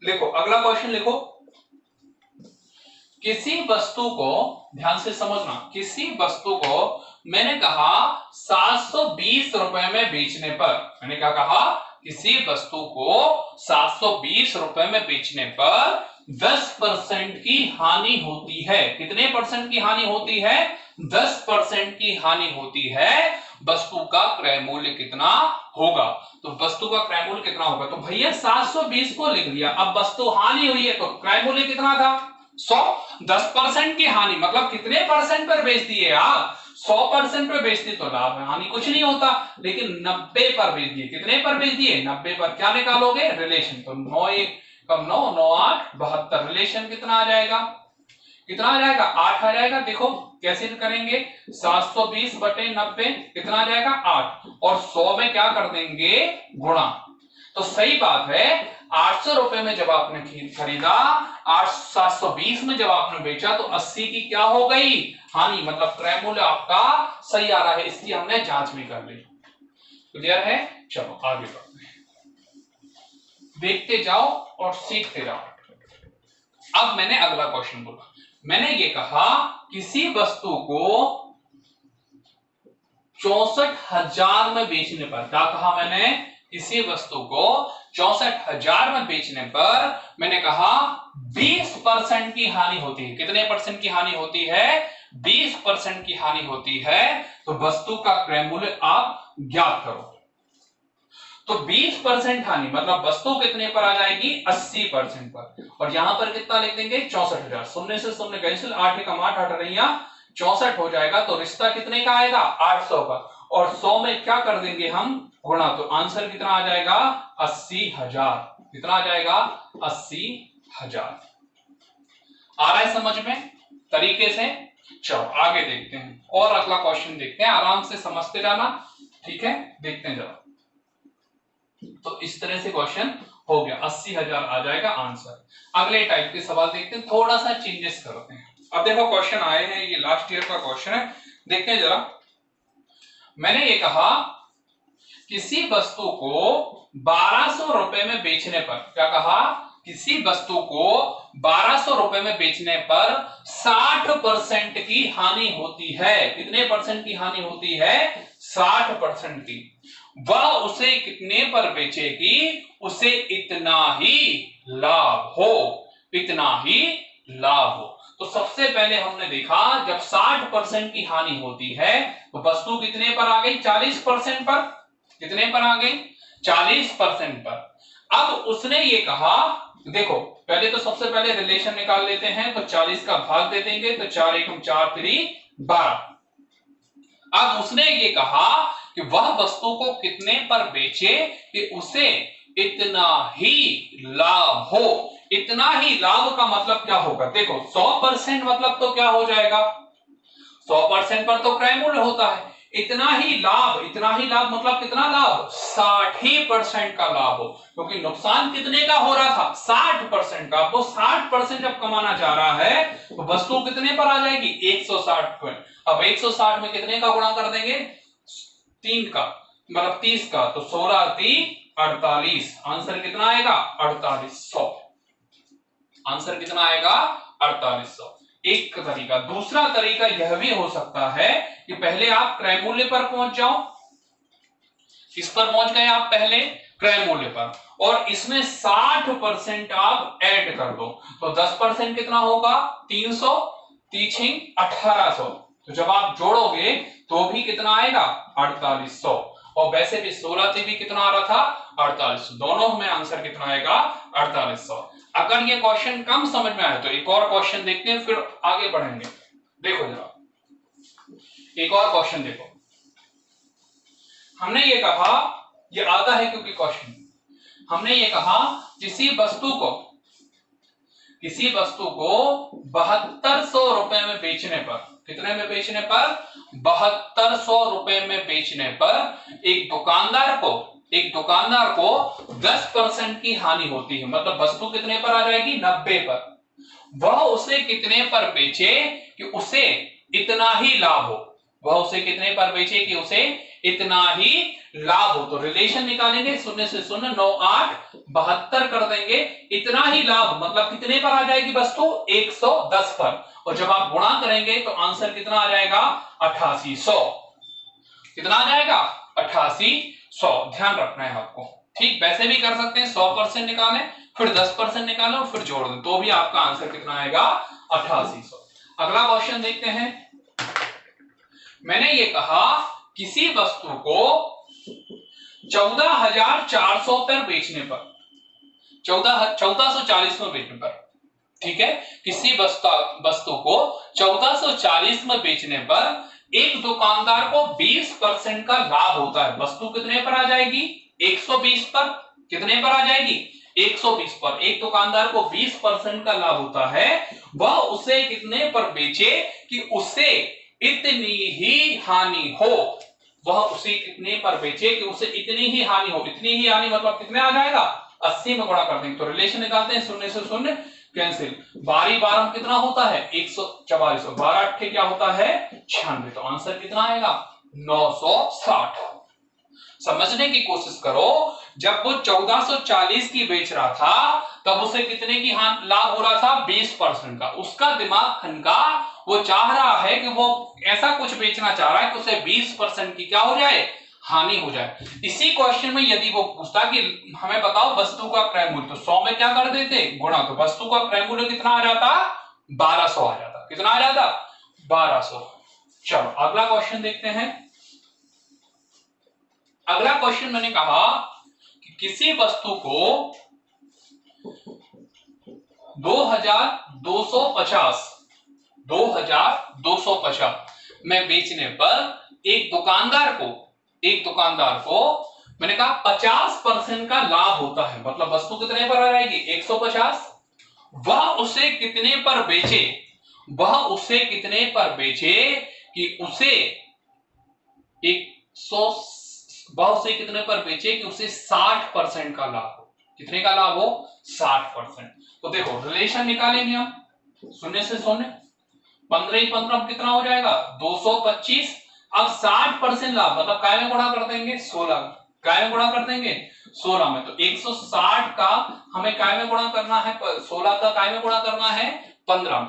लिखो अगला क्वेश्चन, लिखो। किसी वस्तु को, ध्यान से समझना, किसी वस्तु को मैंने कहा 720 रुपए में बेचने पर, मैंने क्या कहा? किसी वस्तु को 720 रुपए में बेचने पर 10% की हानि होती है। कितने परसेंट की हानि होती है? 10% की हानि होती है। वस्तु का क्रय मूल्य कितना होगा? तो वस्तु का क्रय मूल्य कितना होगा? तो भैया 720 को लिख लिया। अब वस्तु हानि हुई है तो क्रय मूल्य कितना था? 100। 10% की हानि मतलब कितने परसेंट पर बेच दिए आप? 100% पर बेचती तो लाभ है, हानि कुछ नहीं होता। लेकिन 90 पर बेच दिए। कितने पर बेच दिए? 90 पर। क्या निकालोगे? रिलेशन। तो 9 1 कम 9, 9 8 72। रिलेशन कितना आ जाएगा? कितना आ जाएगा? 8 आ जाएगा। देखो कैसे करेंगे? 720 बटे 90 कितना आ जाएगा? 8। और 100 में क्या कर देंगे? गुणा। तो सही बात है, 800 रुपए में जब आपने खरीदा, 720 में जब आपने बेचा, तो 80 की क्या हो गई? हानि। मतलब क्रय मूल्य आपका सही आ रहा है, इसकी हमने जांच भी कर ली। क्लियर है? चलो आगे बढ़ते हैं, देखते जाओ और सीखते जाओ। अब मैंने अगला क्वेश्चन बोला, मैंने ये कहा किसी वस्तु को 64,000 में बेचने पर, क्या कहा मैंने? किसी वस्तु को 64,000 में बेचने पर मैंने कहा 20% की हानि होती है। कितने परसेंट की हानि होती है? 20% की हानि होती है। तो वस्तु का क्रय मूल्य आप ज्ञात करो। तो 20% हानि मतलब वस्तु कितने पर आ जाएगी? 80% पर। और यहां पर कितना लिख देंगे? 64,000। शून्य से शून्य कैंसिल, 8 कम 8 8 रही 64 हो जाएगा। तो रिश्ता कितने का आएगा? 800 का। और 100 में क्या कर देंगे हम? गुणा। तो आंसर कितना आ जाएगा? 80,000। कितना आ जाएगा? 80,000। आ रहा है समझ में तरीके से? चलो आगे देखते हैं और अगला क्वेश्चन देखते हैं, आराम से समझते जाना। ठीक है, देखते हैं जरा। तो इस तरह से क्वेश्चन हो गया, 80,000 आ जाएगा आंसर। अगले टाइप के सवाल देखते हैं, थोड़ा सा चेंजेस करते हैं। अब देखो क्वेश्चन आए हैं, ये लास्ट ईयर का क्वेश्चन है, देखते हैं जरा। मैंने ये कहा किसी वस्तु को 1200 रुपए में बेचने पर, क्या कहा? किसी वस्तु को 1200 रुपए में बेचने पर 60% की हानि होती है। कितने परसेंट की हानि होती है? 60% की। वह उसे कितने पर बेचे कि उसे इतना ही लाभ हो, इतना ही लाभ हो। तो सबसे पहले हमने देखा जब 60% की हानि होती है तो वस्तु कितने पर आ गई, 40% पर। कितने पर आ गई, 40% पर। अब उसने ये कहा, देखो पहले तो सबसे पहले रिलेशन निकाल लेते हैं, तो 40 का भाग दे देंगे तो 4 एकम 4 3 12। अब उसने ये कहा कि वह वस्तु को कितने पर बेचे कि उसे इतना ही लाभ हो। इतना ही लाभ का मतलब क्या होगा, देखो 100% मतलब तो क्या हो जाएगा, 100% पर तो क्रय मूल्य होता है। इतना ही लाभ, इतना ही लाभ मतलब कितना लाभ, 60% का लाभ हो, क्योंकि नुकसान कितने का हो रहा था, 60% का। वो 60% जब कमाना चाह रहा है तो वस्तु कितने पर आ जाएगी, 160 पर। अब 160 में कितने का गुणा कर देंगे, 3 का, मतलब 30 का, तो 16 3 48। आंसर कितना आएगा, 4800। आंसर कितना आएगा, 4800। एक तरीका। दूसरा तरीका यह भी हो सकता है कि पहले आप क्रय मूल्य पर पहुंच जाओ, किस पर पहुंच गए आप, पहले क्रय मूल्य पर, और इसमें 60% आप ऐड कर दो, तो 10% कितना होगा, 300, 1800। तो जब आप जोड़ोगे तो भी कितना आएगा, 4800। और वैसे भी 16 से भी कितना आ रहा था, 4800। दोनों में आंसर कितना आएगा, 4800। अगर ये क्वेश्चन कम समझ में आए तो एक और क्वेश्चन देखते हैं, फिर आगे बढ़ेंगे। देखो जरा, एक और क्वेश्चन देखो। हमने ये कहा, ये आता है क्योंकि क्वेश्चन, हमने ये कहा किसी वस्तु को 7200 रुपए में बेचने पर, कितने में बेचने पर, 7200 रुपए में बेचने पर एक दुकानदार को 10% की हानि होती है, मतलब वस्तु कितने पर आ जाएगी, 90 पर। वह उसे कितने पर बेचे कि उसे इतना ही लाभ हो, वह उसे कितने पर बेचे कि उसे इतना ही लाभ हो। तो रिलेशन निकालेंगे, 0 से 0 9 8 72 कर देंगे। इतना ही लाभ मतलब कितने पर आ जाएगी वस्तु, 110 पर। और जब आप गुणा करेंगे तो आंसर कितना आ जाएगा, 8800। कितना आ जाएगा, 8800। ध्यान रखना है आपको। ठीक, वैसे भी कर सकते हैं, 100% निकालें फिर 10% निकालें और फिर जोड़ दें, तो भी आपका आंसर कितना आएगा, 8800। अगला क्वेश्चन देखते हैं। मैंने ये कहा किसी वस्तु को 14,400 पर बेचने पर, 1440 में बेचने पर, ठीक है, किसी वस्तु को 1440 में बेचने पर एक दुकानदार को 20% का लाभ होता है। वस्तु कितने पर आ जाएगी, 120 पर। कितने पर आ जाएगी, 120 पर। एक दुकानदार को 20% का लाभ होता है, वह उसे कितने पर बेचे कि उसे इतनी ही हानि हो, वह उसे कितने पर बेचे कि उसे इतनी ही हानि हो। इतनी ही हानि मतलब कितने आ जाएगा, 80 में गुणा कर देंगे, तो रिलेशन निकालते हैं, 0 से 0 कैंसिल, 12 12 कितना होता है, 144, 12 8 क्या होता है, 96। तो आंसर कितना आएगा, 960। समझने की कोशिश करो, जब वो 1440 की बेच रहा था तब उसे कितने की लाभ हो रहा था, 20% का। उसका दिमाग खनका, वो चाह रहा है कि वो ऐसा कुछ बेचना चाह रहा है कि उसे 20% की क्या हो जाए, हानि हो जाए। इसी क्वेश्चन में यदि वो पूछता कि हमें बताओ वस्तु का क्रय मूल्य, तो 100 में क्या कर देते, गुणा, तो वस्तु का क्रय मूल्य कितना आ जाता, 1200 आ जाता। कितना आ जाता, 1200। चलो अगला क्वेश्चन देखते हैं। अगला क्वेश्चन मैंने कहा कि किसी वस्तु को 2250 में बेचने पर एक दुकानदार को मैंने कहा 50% का लाभ होता है, मतलब वस्तु कितने पर आ जाएगी, 150। वह उसे कितने पर बेचे, कि उसे 60% का लाभ हो। कितने का लाभ हो, 60%। तो देखो रिलेशन निकालेंगे हम, 0 से 0 15 15 कितना हो जाएगा, 225। अब 60% लाभ मतलब काय में गुणा कर देंगे, 16 काय में गुणा कर देंगे, 16 में। तो 160 का हमें काय में गुणा करना है, 16 का काय में गुणा करना है 15 में।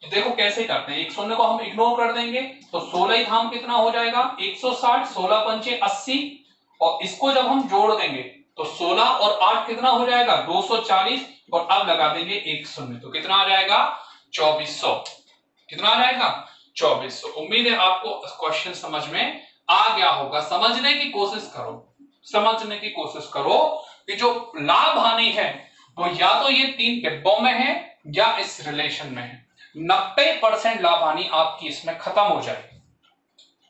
तो देखो कैसे करते हैं, एक 0 को हम इग्नोर कर देंगे, तो 16 धाम कितना हो जाएगा, 160, 16 पंचे 80, और इसको जब हम जोड़ देंगे तो 16 और 8 कितना हो जाएगा 240, और अब लगा देंगे एक शून्य, तो कितना आ जाएगा 2400। कितना आ जाएगा 2400। उम्मीद है आपको क्वेश्चन समझ में आ गया होगा। समझने की कोशिश करो, समझने की कोशिश करो कि जो लाभ हानि है वो या तो ये 3 डिब्बों में है या इस रिलेशन में है। 90% लाभ हानि आपकी इसमें खत्म हो जाएगी।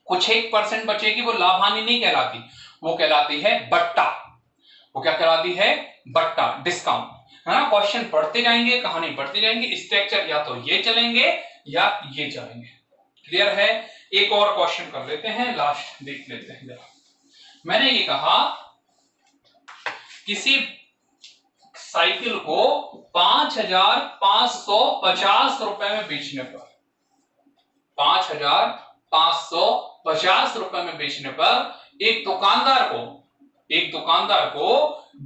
कुछ 1% बचेगी, वो लाभ हानि नहीं कहलाती, वो कहलाती है बट्टा। वो क्या कहलाती है बट्टा, डिस्काउंट, है ना। क्वेश्चन पढ़ते जाएंगे, कहानी पढ़ते जाएंगे, स्ट्रक्चर या तो ये चलेंगे या ये चलेंगे। क्लियर है। एक और क्वेश्चन कर लेते हैं, लास्ट देख लेते हैं जरा। मैंने ये कहा किसी साइकिल को 5550 रुपए में बेचने पर, 5550 रुपए में बेचने पर एक दुकानदार को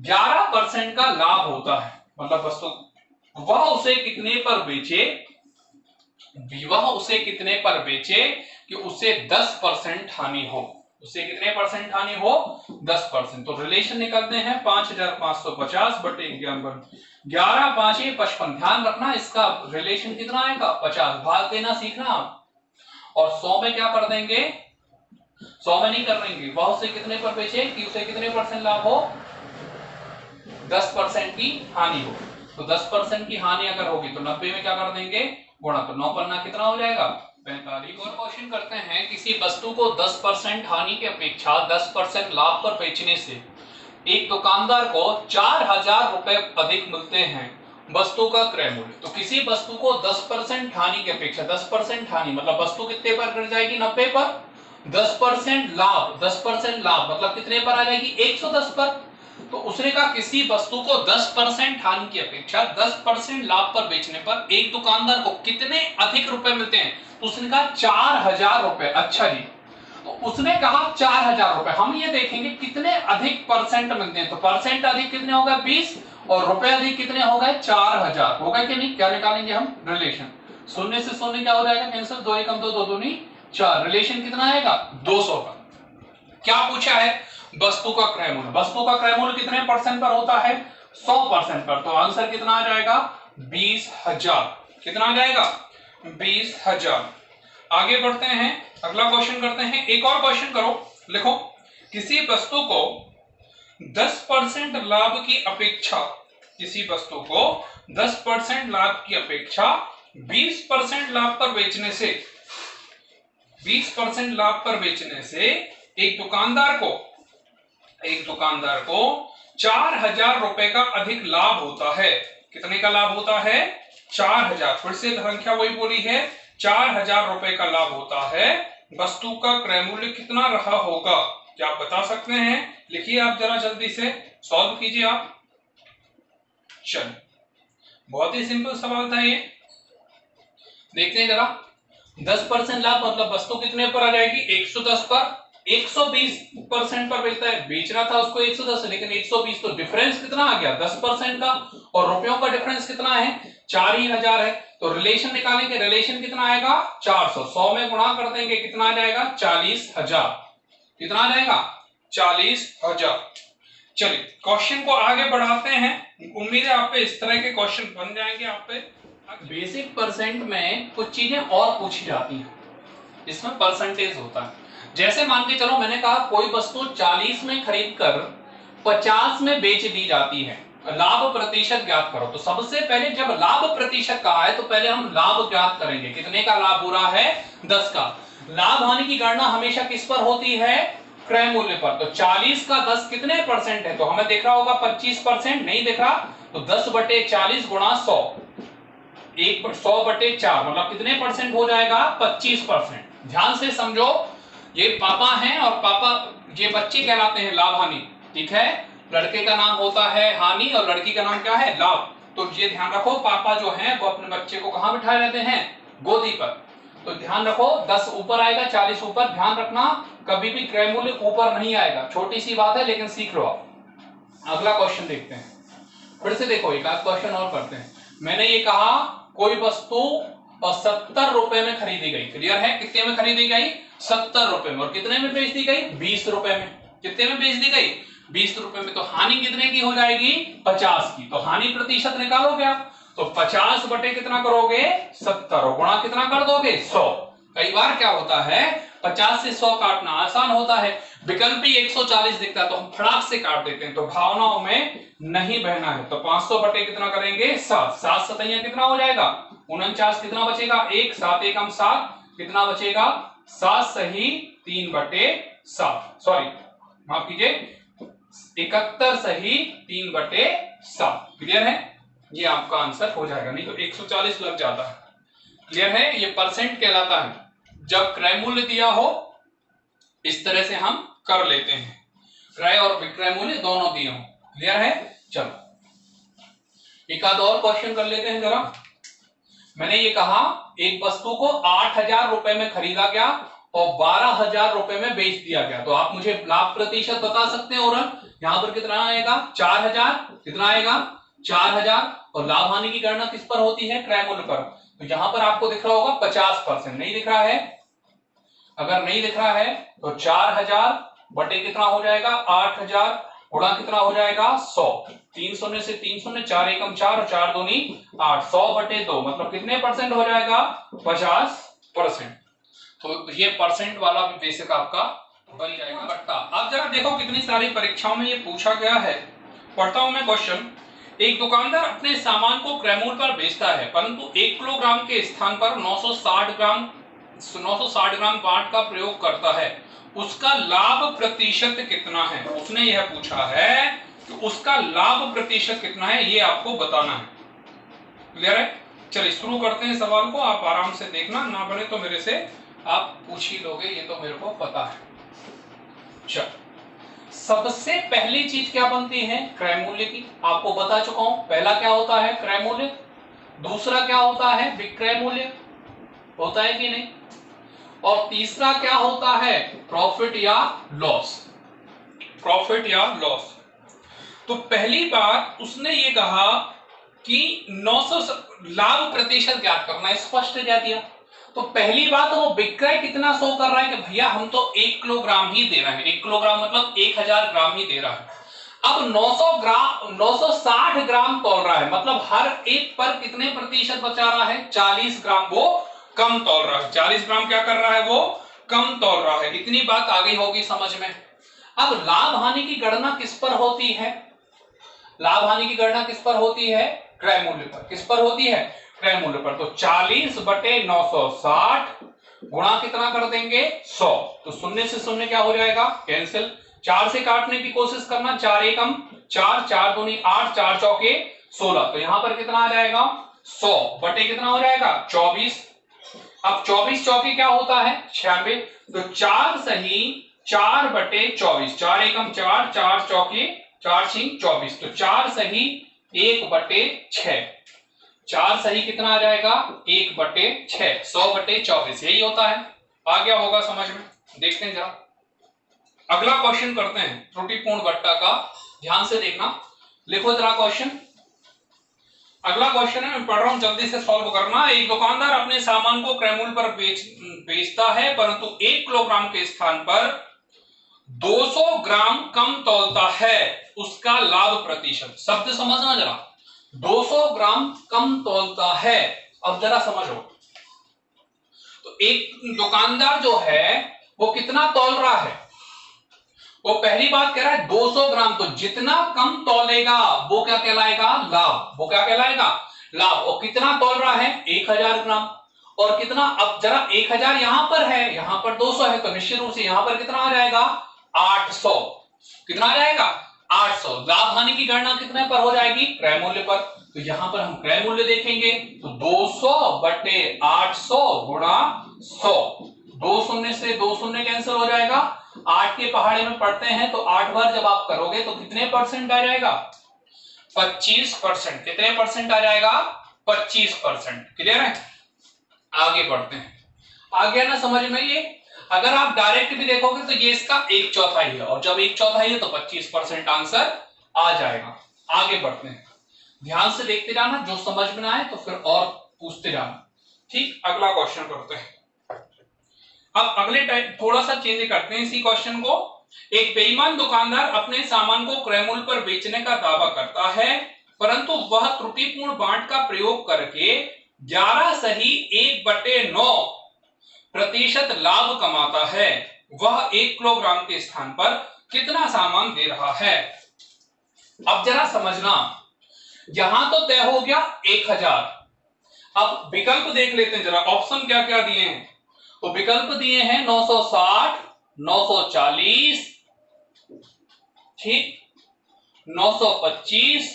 11% का लाभ होता है। मतलब वस्तु वह उसे कितने पर बेचे कि उसे 10% हानि हो। उसे कितने परसेंट हानि हो 10%। तो रिलेशन निकालते हैं 5550 बटे 11 5 55। ध्यान रखना इसका रिलेशन कितना आएगा 50। भाग देना सीखना। और 100 में क्या कर देंगे, 100 में नहीं कर देंगे, वह उसे कितने पर बेचे कि उसे कितने परसेंट लाभ हो 10% की हानि हो। तो 10% की हानि अगर होगी तो 90 में क्या कर देंगे गुणा, तो 9 पन्ना कितना हो जाएगा 45। और क्वेश्चन करते हैं किसी वस्तु को 10% हानि की अपेक्षा 10% लाभ पर बेचने से एक दुकानदार को 4000 रुपए अधिक मिलते हैं, वस्तु का क्रय मूल्य। तो किसी वस्तु को 10% हानि की अपेक्षा, 10% हानि मतलब वस्तु कितने पर गिर जाएगी 90 पर, 10% लाभ, 10% लाभ मतलब कितने पर आ जाएगी 110 पर। तो उसने कहा किसी वस्तु को 10% हानि की अपेक्षा 10% लाभ पर बेचने पर एक दुकानदार को कितने अधिक रुपए मिलते हैं। तो उसने कहा 4000 रुपए। अच्छा जी, तो उसने कहा 4000 रुपए। हम ये देखेंगे कितने अधिक परसेंट मिलते हैं। तो परसेंट अधिक कितने हो गए 20 और रुपए अधिक कितने हो गए 4000 हो गए कि नहीं। क्या निकालेंगे हम रिलेशन, शून्य से शून्य क्या हो जाएगा कैंसिल, 2 एकम 2 2 दूनी 4। रिलेशन कितना आएगा 200 का। क्या पूछा है वस्तु का क्रय मूल्य। वस्तु का क्रय मूल्य कितने परसेंट पर होता है 100% पर। तो आंसर कितना आ जाएगा 20000। कितना आ जाएगा 20000। आगे बढ़ते हैं, अगला क्वेश्चन करते हैं। एक और क्वेश्चन करो, लिखो किसी वस्तु को 10% लाभ की अपेक्षा, किसी वस्तु को 10% लाभ की अपेक्षा 20% लाभ पर बेचने से, 20% लाभ पर बेचने से एक दुकानदार को 4000 रुपए का अधिक लाभ होता है। कितने का लाभ होता है 4000। फिर से संख्या वही बोली है 4000 रुपए का लाभ होता है। वस्तु का क्रय मूल्य कितना रहा होगा, क्या आप बता सकते हैं। लिखिए आप जरा जल्दी से, सॉल्व कीजिए आप। चलिए, बहुत ही सिंपल सवाल था ये। देखते हैं जरा। 10% लाभ मतलब वस्तु कितने पर आ जाएगी 110 पर। 120% पर बेचता है, बेचना था उसको 110 लेकिन 120, तो डिफरेंस कितना आ गया 10% का। और रुपयों का डिफरेंस कितना है 4000 है। तो रिलेशन निकालेंगे, रिलेशन कितना आएगा 400। 100 में गुणा कर देंगे कितना आ जाएगा 40000। कितना आ जाएगा 40000। चलिए क्वेश्चन को आगे बढ़ाते हैं। उम्मीद है आप पे इस तरह के क्वेश्चन बन जाएंगे। आप पे बेसिक परसेंट में कुछ चीजें और पूछी जाती हैं, इसमें परसेंटेज होता है। जैसे मान के चलो मैंने कहा कोई वस्तु 40 में खरीद कर 50 में बेच दी जाती है, लाभ प्रतिशत ज्ञात करो। तो सबसे पहले जब लाभ प्रतिशत कहा है तो पहले हम लाभ ज्ञात करेंगे। कितने का लाभ हो रहा है 10 का। लाभ हानि की गणना हमेशा किस पर होती है क्रय मूल्य पर। तो 40 का 10 कितने परसेंट है, तो हमें दिख रहा होगा 25%, नहीं दिख रहा। तो 10 बटे 40 गुणा 100, 100 बटे 4 मतलब कितने परसेंट हो जाएगा 25%। ध्यान से समझो, ये पापा हैं और पापा ये बच्चे कहलाते हैं लाभ हानि। ठीक है, लड़के का नाम होता है हानि और लड़की का नाम क्या है लाभ। तो ये ध्यान रखो, पापा जो हैं वो अपने बच्चे को कहां बिठाए रहते हैं गोदी पर। तो ध्यान रखो 10 ऊपर आएगा 40 ऊपर। ध्यान रखना कभी भी क्रय मूल्य ऊपर नहीं आएगा। छोटी सी बात है लेकिन सीख लो आप। अगला क्वेश्चन देखते हैं। फिर से देखो एक आध क्वेश्चन और करते हैं। मैंने ये कहा कोई वस्तु 70 रुपए में खरीदी गई। क्लियर है, कितने में खरीदी गई 70 रुपए में। और कितने में बेच दी गई 20 रुपए में। कितने में बेच दी गई? 20 रुपए में। तो हानि कितने की हो जाएगी? 50 की। तो हानि प्रतिशत निकालोगे आप, तो 50 बटे कितना करोगे? 70, और गुणा कितना कर दोगे? 100। कई बार क्या होता है 50 से 100 काटना आसान होता है, विकल्प ही 140 दिखता है तो हम फटाक से काट देते हैं, तो भावनाओं में नहीं बहना है। तो 500 बटे कितना करेंगे? 7। 7 सतैया कितना हो जाएगा? 49। कितना बचेगा? 1। 7 एकम 7, कितना बचेगा? 7 सही 3 बटे 7, सॉरी माफ कीजिए 71 सही 3 बटे 7। क्लियर है? ये आपका आंसर हो जाएगा, नहीं तो 140 लग जाता है। क्लियर है? ये परसेंट कहलाता है। जब क्रय मूल्य दिया हो इस तरह से हम कर लेते हैं, क्रय और विक्रय मूल्य दोनों दिए हो। क्लियर है? चलो एक आध और क्वेश्चन कर लेते हैं जरा। मैंने ये कहा एक वस्तु को 8,000 रुपए में खरीदा गया और 12,000 रुपए में बेच दिया गया, तो आप मुझे लाभ प्रतिशत बता सकते हैं? और यहां पर कितना आएगा? 4,000। कितना आएगा? 4,000। और लाभ हानि की गणना किस पर होती है? क्रय मूल्य पर। तो यहां पर आपको दिख रहा होगा 50%। नहीं दिख रहा है? अगर नहीं दिख रहा है तो 4,000 बटे कितना हो जाएगा? 8,000 गुणा कितना हो जाएगा? 100। 3 शून्य से 3 शून्य, 4 एकम 4 और 4 दूनी 8। 100 बटे 2 मतलब कितने परसेंट हो जाएगा? 50%। तो ये परसेंट वाला भी बेसिक आपका बन जाएगा बट्टा। अब जरा देखो कितनी सारी परीक्षाओं में ये पूछा गया है। पढ़ता हूं मैं क्वेश्चन। एक दुकानदार अपने सामान को क्रय मूल्य पर बेचता है, परंतु 1 किलोग्राम के स्थान पर 960 ग्राम पाट का प्रयोग करता है। उसका लाभ प्रतिशत कितना है? उसने यह पूछा है कि उसका लाभ प्रतिशत कितना है, ये आपको बताना है। क्लियर है? चलिए शुरू करते हैं सवाल को। आप आराम से देखना, ना बने तो मेरे से आप पूछ ही लोगे, ये तो मेरे को पता है। चल, सबसे पहली चीज क्या बनती है? क्रय मूल्य की। आपको बता चुका हूं, पहला क्या होता है? क्रय मूल्य। दूसरा क्या होता है? विक्रय मूल्य। होता है कि नहीं? और तीसरा क्या होता है? प्रॉफिट या लॉस। प्रॉफिट या लॉस। तो पहली बात उसने ये कहा कि 900 लाभ प्रतिशत ज्ञात करना है, स्पष्ट क्या दिया। तो पहली बात वो विक्रय कितना शो कर रहा है कि भैया हम तो 1 किलोग्राम ही दे रहे हैं। 1 किलोग्राम मतलब 1000 ग्राम ही दे रहा है। अब 960 ग्राम तोल रहा है, मतलब हर एक पर कितने प्रतिशत बचा रहा है? 40 ग्राम वो कम तोल रहा है। 40 ग्राम क्या कर रहा है? वो कम तोल रहा है। इतनी बात आ गई होगी समझ में। अब लाभ हानि की गणना किस पर होती है? लाभ हानि की गणना किस पर होती है? क्रय मूल्य पर। किस पर होती है? क्रय मूल्य पर। तो 40 बटे 960 गुणा कितना कर देंगे? 100। तो शून्य से शून्य क्या हो जाएगा? कैंसिल। 4 से काटने की कोशिश करना, 4 एकम 4, 4 दूनी 8, 4 चौके 16। तो यहां पर कितना आ जाएगा? 100 बटे कितना हो जाएगा? 24। अब 24 चौके क्या होता है? 96। तो 4 सही 4 बटे 24। 4 एकम 4, 4 चौके 4 छीं 24। तो 4 सही 1 बटे 6। 4 सही कितना आ जाएगा? 1 बटे 6। 100 बटे 24 यही होता है। आ गया होगा समझ में? देखते हैं जरा अगला क्वेश्चन करते हैं त्रुटिपूर्ण बट्टा का। ध्यान से देखना, लिखो जरा क्वेश्चन। अगला क्वेश्चन है, मैं पढ़ रहा हूं, जल्दी से सॉल्व करना। एक दुकानदार अपने सामान को क्रय मूल्य पर बेचता है, परंतु 1 किलोग्राम के स्थान पर 200 ग्राम कम तौलता है। उसका लाभ प्रतिशत। शब्द समझना जरा। 200 ग्राम कम तौलता है। अब जरा समझो, तो एक दुकानदार जो है वो कितना तौल रहा है? वो पहली बात कह रहा है 200 ग्राम। तो जितना कम तौलेगा वो क्या कहलाएगा? लाभ। वो क्या कहलाएगा? लाभ। और कितना तौल रहा है? 1000 ग्राम। और कितना? अब जरा 1000 यहां पर है, यहां पर 200 है, तो निश्चित रूप से यहां पर कितना आ जाएगा? 800। कितना आ जाएगा? 800। लाभ हानि की गणना कितने पर हो जाएगी? क्रय मूल्य पर। तो यहां पर हम क्रय मूल्य देखेंगे, तो 200 बटे 800 गुणा 100। 2 शून्य से 2 शून्य कैंसिल हो जाएगा। 8 के पहाड़े में पढ़ते हैं तो 8 बार जब आप करोगे तो कितने परसेंट आ जाएगा? 25%। कितने परसेंट आ जाएगा? 25%। क्लियर है? आगे बढ़ते हैं। आ गया ना समझ में? ये अगर आप डायरेक्ट भी देखोगे तो ये इसका 1/4 है, और जब 1/4 है तो 25% आंसर आ जाएगा। आगे बढ़ते हैं, ध्यान से देखते जाना, जो समझ में आए तो फिर और पूछते जाना। ठीक, अगला क्वेश्चन करते हैं। अब अगले टाइप थोड़ा सा चेंज करते हैं इसी क्वेश्चन को। एक बेईमान दुकानदार अपने सामान को क्रय मूल्य पर बेचने का दावा करता है, परंतु वह त्रुटिपूर्ण बांट का प्रयोग करके 11 सही 1/9% लाभ कमाता है। वह 1 किलोग्राम के स्थान पर कितना सामान दे रहा है? अब जरा समझना, यहां तो तय हो गया 1000। अब विकल्प देख लेते हैं जरा, ऑप्शन क्या क्या दिए हैं। तो विकल्प दिए हैं 960, 940, ठीक, 925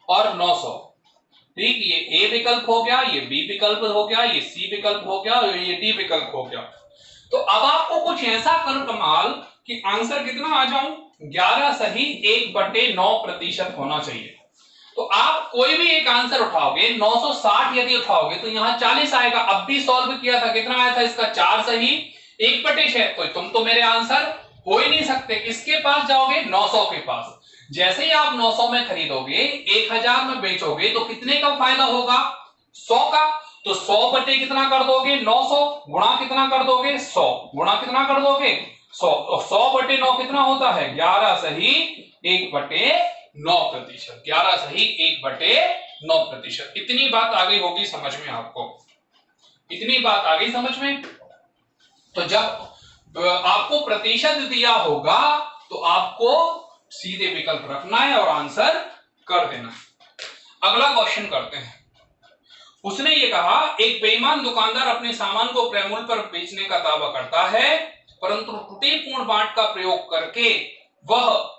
और 900। ठीक, ये ए विकल्प हो गया, ये बी विकल्प हो गया, ये सी विकल्प हो गया और ये डी विकल्प हो गया। तो अब आपको कुछ ऐसा करो कमाल कि आंसर कितना आ जाऊं, 11 सही 1/9% होना चाहिए। तो आप कोई भी एक आंसर उठाओगे, 960 यदि उठाओगे तो यहां 40 आएगा। अब भी सॉल्व किया था, कितना आया था इसका, 4 सही 1/6। तो तुम तो मेरे आंसर हो ही नहीं सकते। किसके पास जाओगे, 900 के पास। जैसे ही आप 900 में खरीदोगे, 1000 में बेचोगे तो कितने का फायदा होगा, 100 का। तो 100 बटे कितना कर दोगे, 900 गुणा कितना कर दोगे, 100 गुणा कितना कर दोगे, 100। तो 100 बटे 9 कितना होता है, 11 सही 1/9%। 11 सही 1/9%। इतनी बात आ गई होगी समझ में आपको, इतनी बात आ गई समझ में। तो जब आपको प्रतिशत दिया होगा तो आपको सीधे विकल्प रखना है और आंसर कर देना है। अगला क्वेश्चन करते हैं। उसने ये कहा, एक बेईमान दुकानदार अपने सामान को क्रय मूल्य पर बेचने का दावा करता है, परंतु त्रुटिपूर्ण बांट का प्रयोग करके वह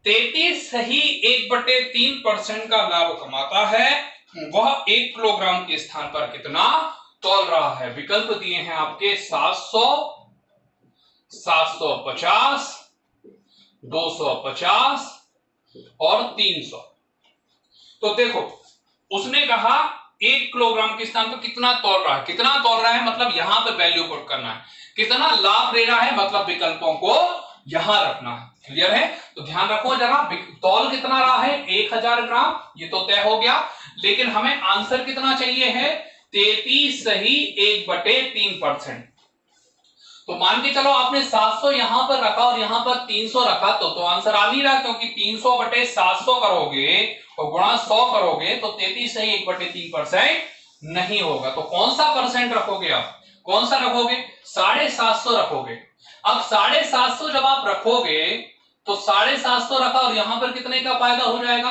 33 सही 1/3% का लाभ कमाता है। वह 1 किलोग्राम के स्थान पर कितना तौल रहा है? विकल्प दिए हैं आपके 700, 750, 250 और 300। तो देखो, उसने कहा 1 किलोग्राम के स्थान पर कितना तौल रहा है। कितना तौल रहा है मतलब यहां पे वैल्यू पुट करना है। कितना लाभ ले रहा है मतलब विकल्पों को यहां रखना है। क्लियर है? तो ध्यान रखो जरा, तौल कितना रहा है, 1000 ग्राम, ये तो तय हो गया। लेकिन हमें आंसर कितना चाहिए है, 33 सही 1/3%। तो मान के चलो आपने 700 यहां पर रखा और यहां पर 300 रखा, तो आंसर आ नहीं रहा, क्योंकि 300 बटे 700 करोगे और गुणा 100 करोगे तो 33 सही 1/3% नहीं होगा। तो कौन सा परसेंट रखोगे आप, कौन सा रखोगे, 750 रखोगे। अब 750 जब आप रखोगे तो 750 रखा और यहां पर कितने का फायदा हो जाएगा,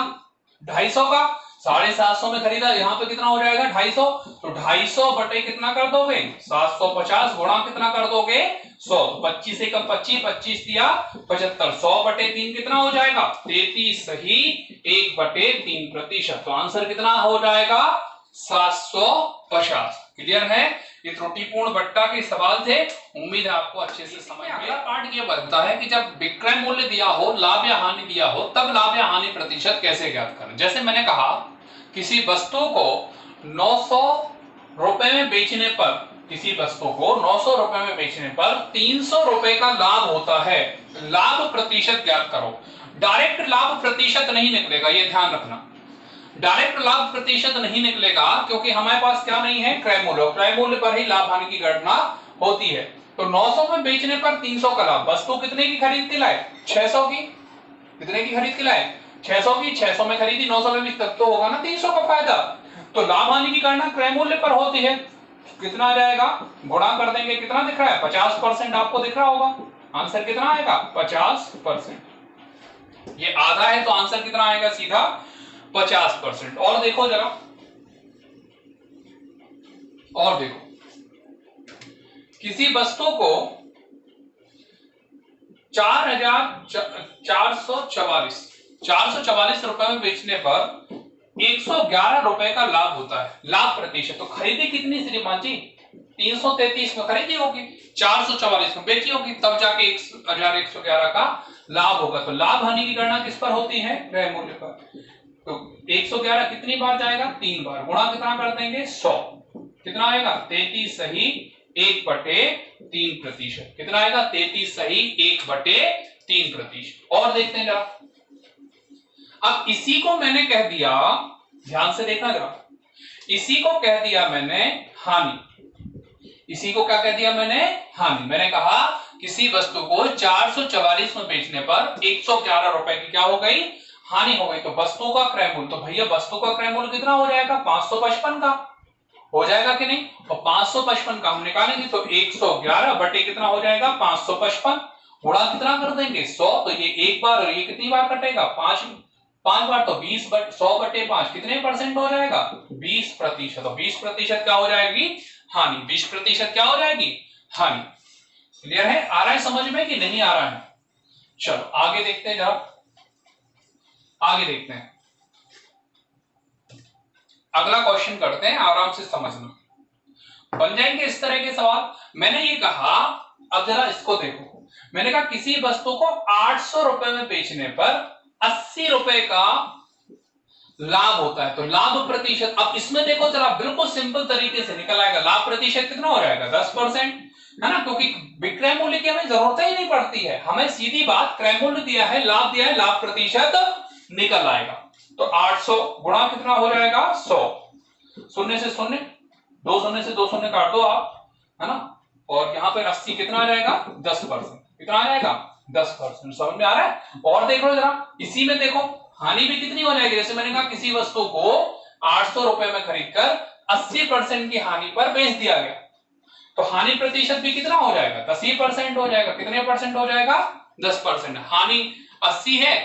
250 का। 750 में खरीदा, यहाँ पे कितना हो जाएगा, 250। तो 250 बटे कितना कर दोगे, 750 गुणा कितना कर दोगे, 100। 25 से कम 25, 25 दिया 75। 100 बटे 3 कितना हो जाएगा, 33 सही 1/3%। तो आंसर कितना हो जाएगा, 750। क्लियर है? ये त्रुटिपूर्ण बट्टा के सवाल थे, उम्मीद है आपको अच्छे से समझ में। अगला पार्ट ये बनता है कि जब विक्रय मूल्य दिया हो, लाभ या हानि दिया हो, तब लाभ या हानि प्रतिशत कैसे ज्ञात करें। जैसे मैंने कहा, किसी वस्तु को 900 रुपए में बेचने पर, किसी वस्तु को 900 रुपए में बेचने पर 300 रुपए का लाभ होता है। लाभ प्रतिशत ज्ञात करो। डायरेक्ट लाभ प्रतिशत नहीं निकलेगा, ये ध्यान रखना। डायरेक्ट लाभ प्रतिशत नहीं निकलेगा क्योंकि हमारे पास क्या नहीं है, क्रय मूल्य। क्रय मूल्य पर ही लाभ हानि की गणना होती है। तो 900 में बेचने पर 300 का लाभ। वस्तु कितने की खरीद के लाए, 600 की। कितने की खरीद के लाए, 600 की। 600 में खरीदी, 900 में भी तब तो होगा ना 300 का फायदा। तो लाभ हानि की गणना क्रय मूल्य पर होती है। कितना आ जाएगा, गुणा कर देंगे, कितना दिख रहा है, 50% आपको दिख रहा होगा। आंसर कितना आएगा, 50%। ये आधा है तो आंसर कितना आएगा, सीधा 50%। और देखो जरा, और देखो, किसी वस्तु को 4,444 रुपए में बेचने पर 111 रुपए का लाभ होता है। लाभ प्रतिशत, तो खरीदी कितनी श्रीमान जी, 333 में खरीदी होगी, 444 में बेची होगी, तब जाके 1111 का लाभ होगा। तो लाभ हानि की गणना किस पर होती है, क्रय मूल्य पर। तो 111 कितनी बार जाएगा, 3 बार। गुणा कितना कर देंगे, 100। कितना आएगा, 33 सही 1/3%। कितना आएगा, 33 सही 1/3%। और देखते हैं जरा, अब इसी को मैंने कह दिया, ध्यान से देखना जरा, इसी को कह दिया मैंने हानि। इसी को क्या कह दिया मैंने, हानि। मैंने कहा किसी वस्तु को 444 में बेचने पर 111 रुपए की क्या हो गई, हानि हो गई। तो वस्तु का क्रय मूल्य, तो भैया वस्तु का क्रय मूल्य कितना हो जाएगा, 555 का हो जाएगा कि नहीं। और 555 का हम निकालेंगे तो 111 बटे कितना हो जाएगा, 555 गुणा कितना कर देंगे 100। तो ये एक बार और ये कितनी बार कटेगा, 5 बार, तो 20 बटे 100 बटे 5 कितने परसेंट हो जाएगा, 20%। तो 20% क्या हो जाएगी, हानि। 20% क्या हो जाएगी, हानि। क्लियर है, आ रहा है समझ में कि नहीं आ रहा है। चलो आगे देखते हैं, जरा आगे देखते हैं, अगला क्वेश्चन करते हैं, आराम से समझना, बन जाएंगे इस तरह के सवाल। मैंने ये कहा, अब जरा इसको देखो, मैंने कहा किसी वस्तु को 800 रुपए में बेचने पर 80 रुपए का लाभ होता है, तो लाभ प्रतिशत, अब इसमें देखो जरा बिल्कुल सिंपल तरीके से निकल आएगा, लाभ प्रतिशत कितना हो जाएगा, 10%, है ना, क्योंकि विक्रय मूल्य की हमें जरूरत ही नहीं पड़ती है, हमें सीधी बात क्रय मूल्य दिया है, लाभ दिया है, लाभ प्रतिशत निकल आएगा। तो 800 गुणा कितना हो जाएगा 100, शून्य से शून्य, 2 शून्य से 2 शून्य काट दो आप, है ना, और यहाँ पे 80 कितना आ जाएगा 10%, कितना आ जाएगा 10%। समझ में आ रहा है। और देख लो जरा, इसी में देखो हानि भी कितनी हो जाएगी, जैसे मैंने कहा किसी वस्तु को 800 रुपए में खरीदकर 80% की हानि पर बेच दिया गया, तो हानि प्रतिशत भी कितना हो जाएगा, 10% हो जाएगा। कितने परसेंट हो जाएगा, 10%। हानि 80 है,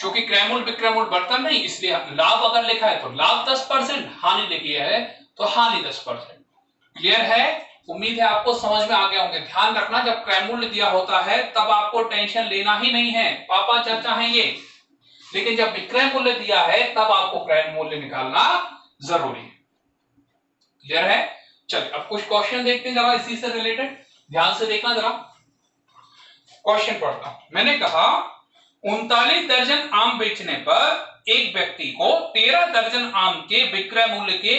चूंकि क्रय मूल्य विक्रय मूल्य बर्तन नहीं, इसलिए लाभ अगर लिखा है तो लाभ 10%, हानि लिखी है तो हानि 10%। क्लियर है, उम्मीद है आपको समझ में आ गया होंगे। ध्यान रखना, जब क्रय मूल्य दिया होता है तब आपको टेंशन लेना ही नहीं है, पापा चर्चा है ये, लेकिन जब विक्रय मूल्य दिया है तब आपको क्रय मूल्य निकालना जरूरी है। क्लियर है। चलिए अब कुछ क्वेश्चन देखते हैं जरा इसी से रिलेटेड, ध्यान से देखना जरा। क्वेश्चन पढ़ता हूं, मैंने कहा 39 दर्जन आम बेचने पर एक व्यक्ति को 13 दर्जन आम के विक्रय मूल्य के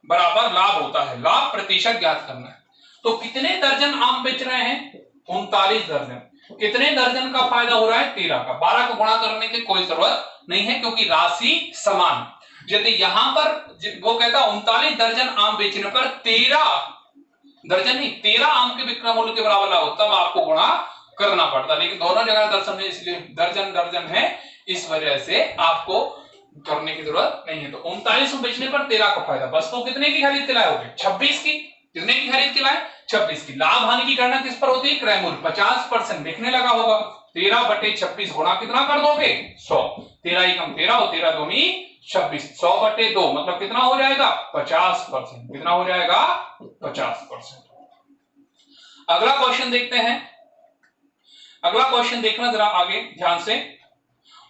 बराबर लाभ होता है, लाभ प्रतिशत ज्ञात करना है। तो कितने दर्जन आम बेच रहे हैं, 39 दर्जन, कितने दर्जन का फायदा हो रहा है, 13 का। 12 को गुणा करने की कोई जरूरत नहीं है क्योंकि राशि समान। यदि यहां पर वो कहता 39 दर्जन आम बेचने पर 13 दर्जन नहीं 13 आम के विक्रय मूल्य के बराबर लाभ, तब आपको गुणा करना पड़ता, लेकिन दोनों जगह दर्जन है इसलिए दर्जन दर्जन है, इस वजह से आपको करने की जरूरत नहीं है। तो 39 में बेचने पर 13 का फायदा, वस्तु कितने की खरीद के लाए होगे, 26 की। कितने की खरीद के लाए, 26 की। लाभ हानि की गणना किस पर होती है, क्रय मूल्य 50% देखने लगा होगा। 13 बटे 26 गुणा कितना कर दोगे 100, 13 ही कम 13 और 13 दूनी 26, 100 बटे 2 मतलब कितना हो जाएगा 50%, कितना हो जाएगा 50%। अगला क्वेश्चन देखते हैं, अगला क्वेश्चन देखना जरा आगे ध्यान से।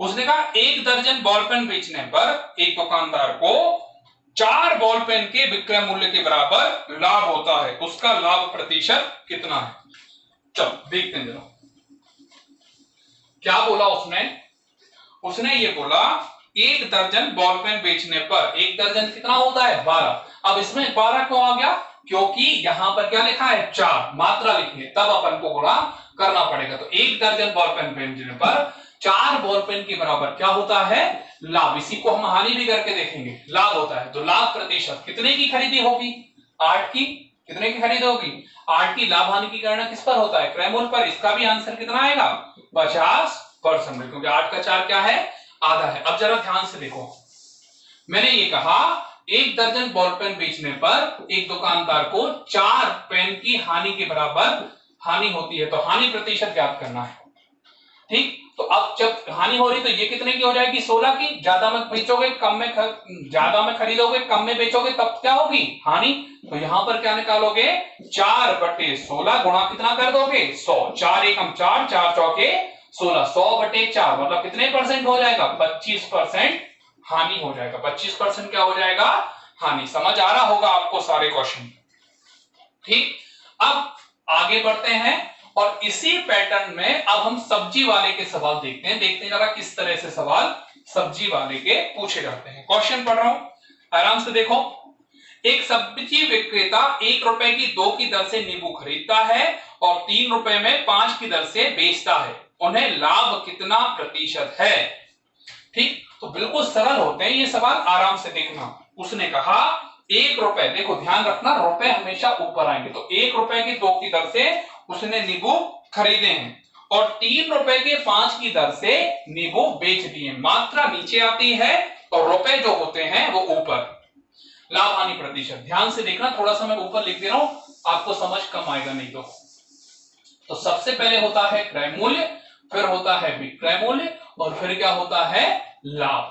उसने कहा 1 दर्जन बॉल पेन बेचने पर एक दुकानदार को 4 बॉल पेन के विक्रय मूल्य के बराबर लाभ होता है, उसका लाभ प्रतिशत कितना है। चलो देखते हैं जरा क्या बोला उसने। उसने ये बोला 1 दर्जन बॉल पेन बेचने पर, 1 दर्जन कितना होता है 12। अब इसमें 12 क्यों आ गया, क्योंकि यहां पर क्या लिखा है 4, मात्रा लिखी है, तब अपन को गुणा करना पड़ेगा। तो 1 दर्जन बॉल पेन बेचने पर 4 बॉल पेन के बराबर क्या होता है लाभ। इसी को हम हानि भी करके देखेंगे, लाभ होता है। तो लाभ प्रतिशत कितने की खरीदी होगी, 8 की। कितने की खरीदी होगी 8 की। लाभ हानि की गणना किस पर होता है, क्रय मूल्य पर। इसका भी आंसर कितना आएगा 50%, क्योंकि 8 का 4 क्या है आधा है। अब जरा ध्यान से देखो, मैंने ये कहा 1 दर्जन बॉल पेन बेचने पर एक दुकानदार को 4 पेन की हानि के बराबर हानि होती है, तो हानि प्रतिशत ज्ञात करना है। ठीक, तो अब जब हानि हो रही तो ये कितने की हो जाएगी 16 की। ज्यादा में बेचोगे कम में ज्यादा में खरीदोगे कम में बेचोगे तब क्या होगी हानि। तो यहां पर क्या निकालोगे 4 बटे 16 गुणा कितना कर दोगे 100, 4 एकम 4, 4 चौके 16, 100 बटे 4 मतलब कितने परसेंट हो जाएगा 25% हानि हो जाएगा। 25% क्या हो जाएगा हानि। समझ आ रहा होगा आपको सारे क्वेश्चन। ठीक, अब आगे बढ़ते हैं और इसी पैटर्न में अब हम सब्जी वाले के सवाल देखते हैं। देखते हैं जरा किस तरह से सवाल सब्जी वाले के पूछे जाते हैं। क्वेश्चन पढ़ रहा हूं, आराम से देखो। एक सब्जी विक्रेता 1 रुपए की 2 की दर से नींबू खरीदता है और 3 रुपए में 5 की दर से बेचता है, उन्हें लाभ कितना प्रतिशत है। ठीक, तो बिल्कुल सरल होते हैं ये सवाल, आराम से देखना। उसने कहा 1 रुपए, देखो ध्यान रखना रुपए हमेशा ऊपर आएंगे, तो 1 रुपए की 2 की दर से उसने नींबू खरीदे हैं और 3 रुपए के 5 की दर से नींबू बेच दिए। मात्रा नीचे आती है और रुपए जो होते हैं वो ऊपर। लाभ हानि प्रतिशत ध्यान से देखना, थोड़ा सा मैं ऊपर लिख दे रहा हूं, आपको समझ कम आएगा नहीं तो सबसे पहले होता है क्रय मूल्य, फिर होता है विक्रय मूल्य और फिर क्या होता है लाभ।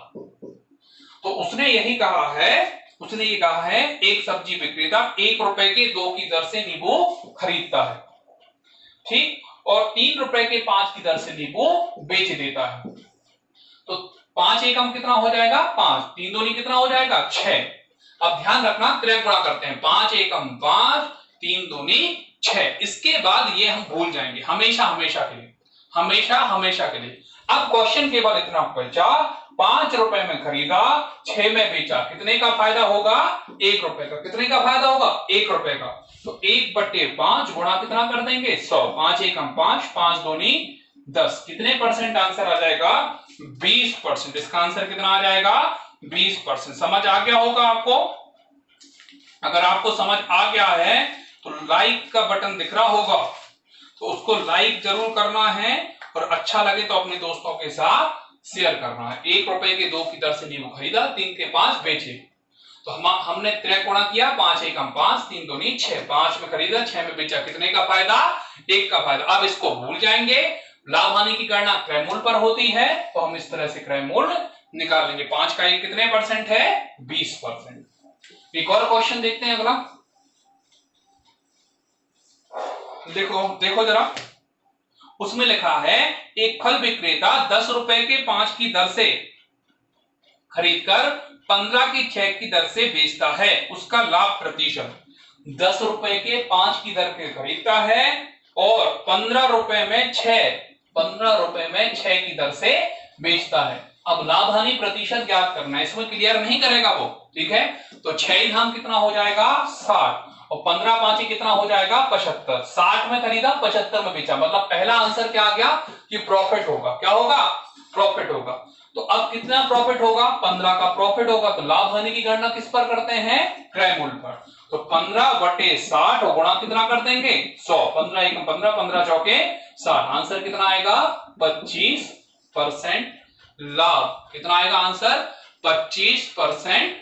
तो उसने यही कहा है, उसने ये कहा है एक सब्जी विक्रेता 1 रुपए के 2 की दर से नींबू खरीदता है, ठीक, और 3 रुपए के 5 की दर से नींबू बेच देता है। तो 5 एकम कितना हो जाएगा 5, 3 दूनी कितना हो जाएगा 6। अब ध्यान रखना त्रय गुणा करते हैं, 5 एकम 5, 3 दूनी 6। इसके बाद ये हम भूल जाएंगे हमेशा हमेशा के लिए, हमेशा हमेशा के लिए। अब क्वेश्चन केवल इतना बचा, 5 रुपए में खरीदा 6 में बेचा, कितने का फायदा होगा 1 रुपए का। कितने का फायदा होगा 1 रुपए का। तो 1/5 गुणा कितना कर देंगे 100, 5 एकम 5, 5 दूनी 10, कितने परसेंट आंसर आ जाएगा 20%। इसका आंसर कितना आ जाएगा 20%। समझ आ गया होगा आपको। अगर आपको समझ आ गया है तो लाइक का बटन दिख रहा होगा तो उसको लाइक जरूर करना है और अच्छा लगे तो अपने दोस्तों के साथ शेयर करना है। 1 रुपए के 2 की दर से नींबू खरीदा, 3 के 5 बेचे। तो हमने त्रय गुणा किया, 5 एकम 5, 3 दूनी 6, 5 में खरीदा 6 में बेचा, कितने का फायदा 1 का फायदा। अब इसको भूल जाएंगे, लाभ हानि की गणना क्रय मूल्य पर होती है तो हम इस तरह से क्रय मूल्य निकाल लेंगे। 5 का 1 कितने परसेंट है 20%। एक और क्वेश्चन देखते हैं अगला। देखो जरा, उसमें लिखा है एक फल विक्रेता 10 रुपए के 5 की दर से खरीदकर 15 की 6 की दर से बेचता है, उसका लाभ प्रतिशत। 10 रुपए के 5 की दर से खरीदता है और 15 रुपए में 6 की दर से बेचता है। अब लाभ हानि प्रतिशत ज्ञात करना है, इसमें क्लियर नहीं करेगा वो, ठीक है। तो 6 धाम कितना हो जाएगा 60 और 15 5 कितना हो जाएगा 75। 60 में खरीदा 75 में बेचा, मतलब पहला आंसर क्या आ गया कि प्रॉफिट होगा। क्या होगा प्रॉफिट होगा। तो अब कितना प्रॉफिट होगा 15 का प्रॉफिट होगा। तो लाभ हानि की गणना किस पर करते हैं क्रय मूल्य पर। तो 15/60 और गुणा कितना कर देंगे 100, 15 एकम 15, 15 चौके 60, आंसर कितना आएगा 25% लाभ। कितना आएगा आंसर 25%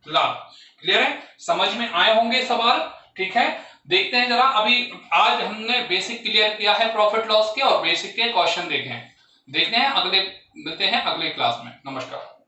लाभ। क्लियर है, समझ में आए होंगे सवाल, ठीक है। देखते हैं जरा, अभी आज हमने बेसिक क्लियर किया है प्रॉफिट लॉस के और बेसिक के क्वेश्चन देखे हैं। देखते हैं अगले, मिलते हैं अगले क्लास में। नमस्कार।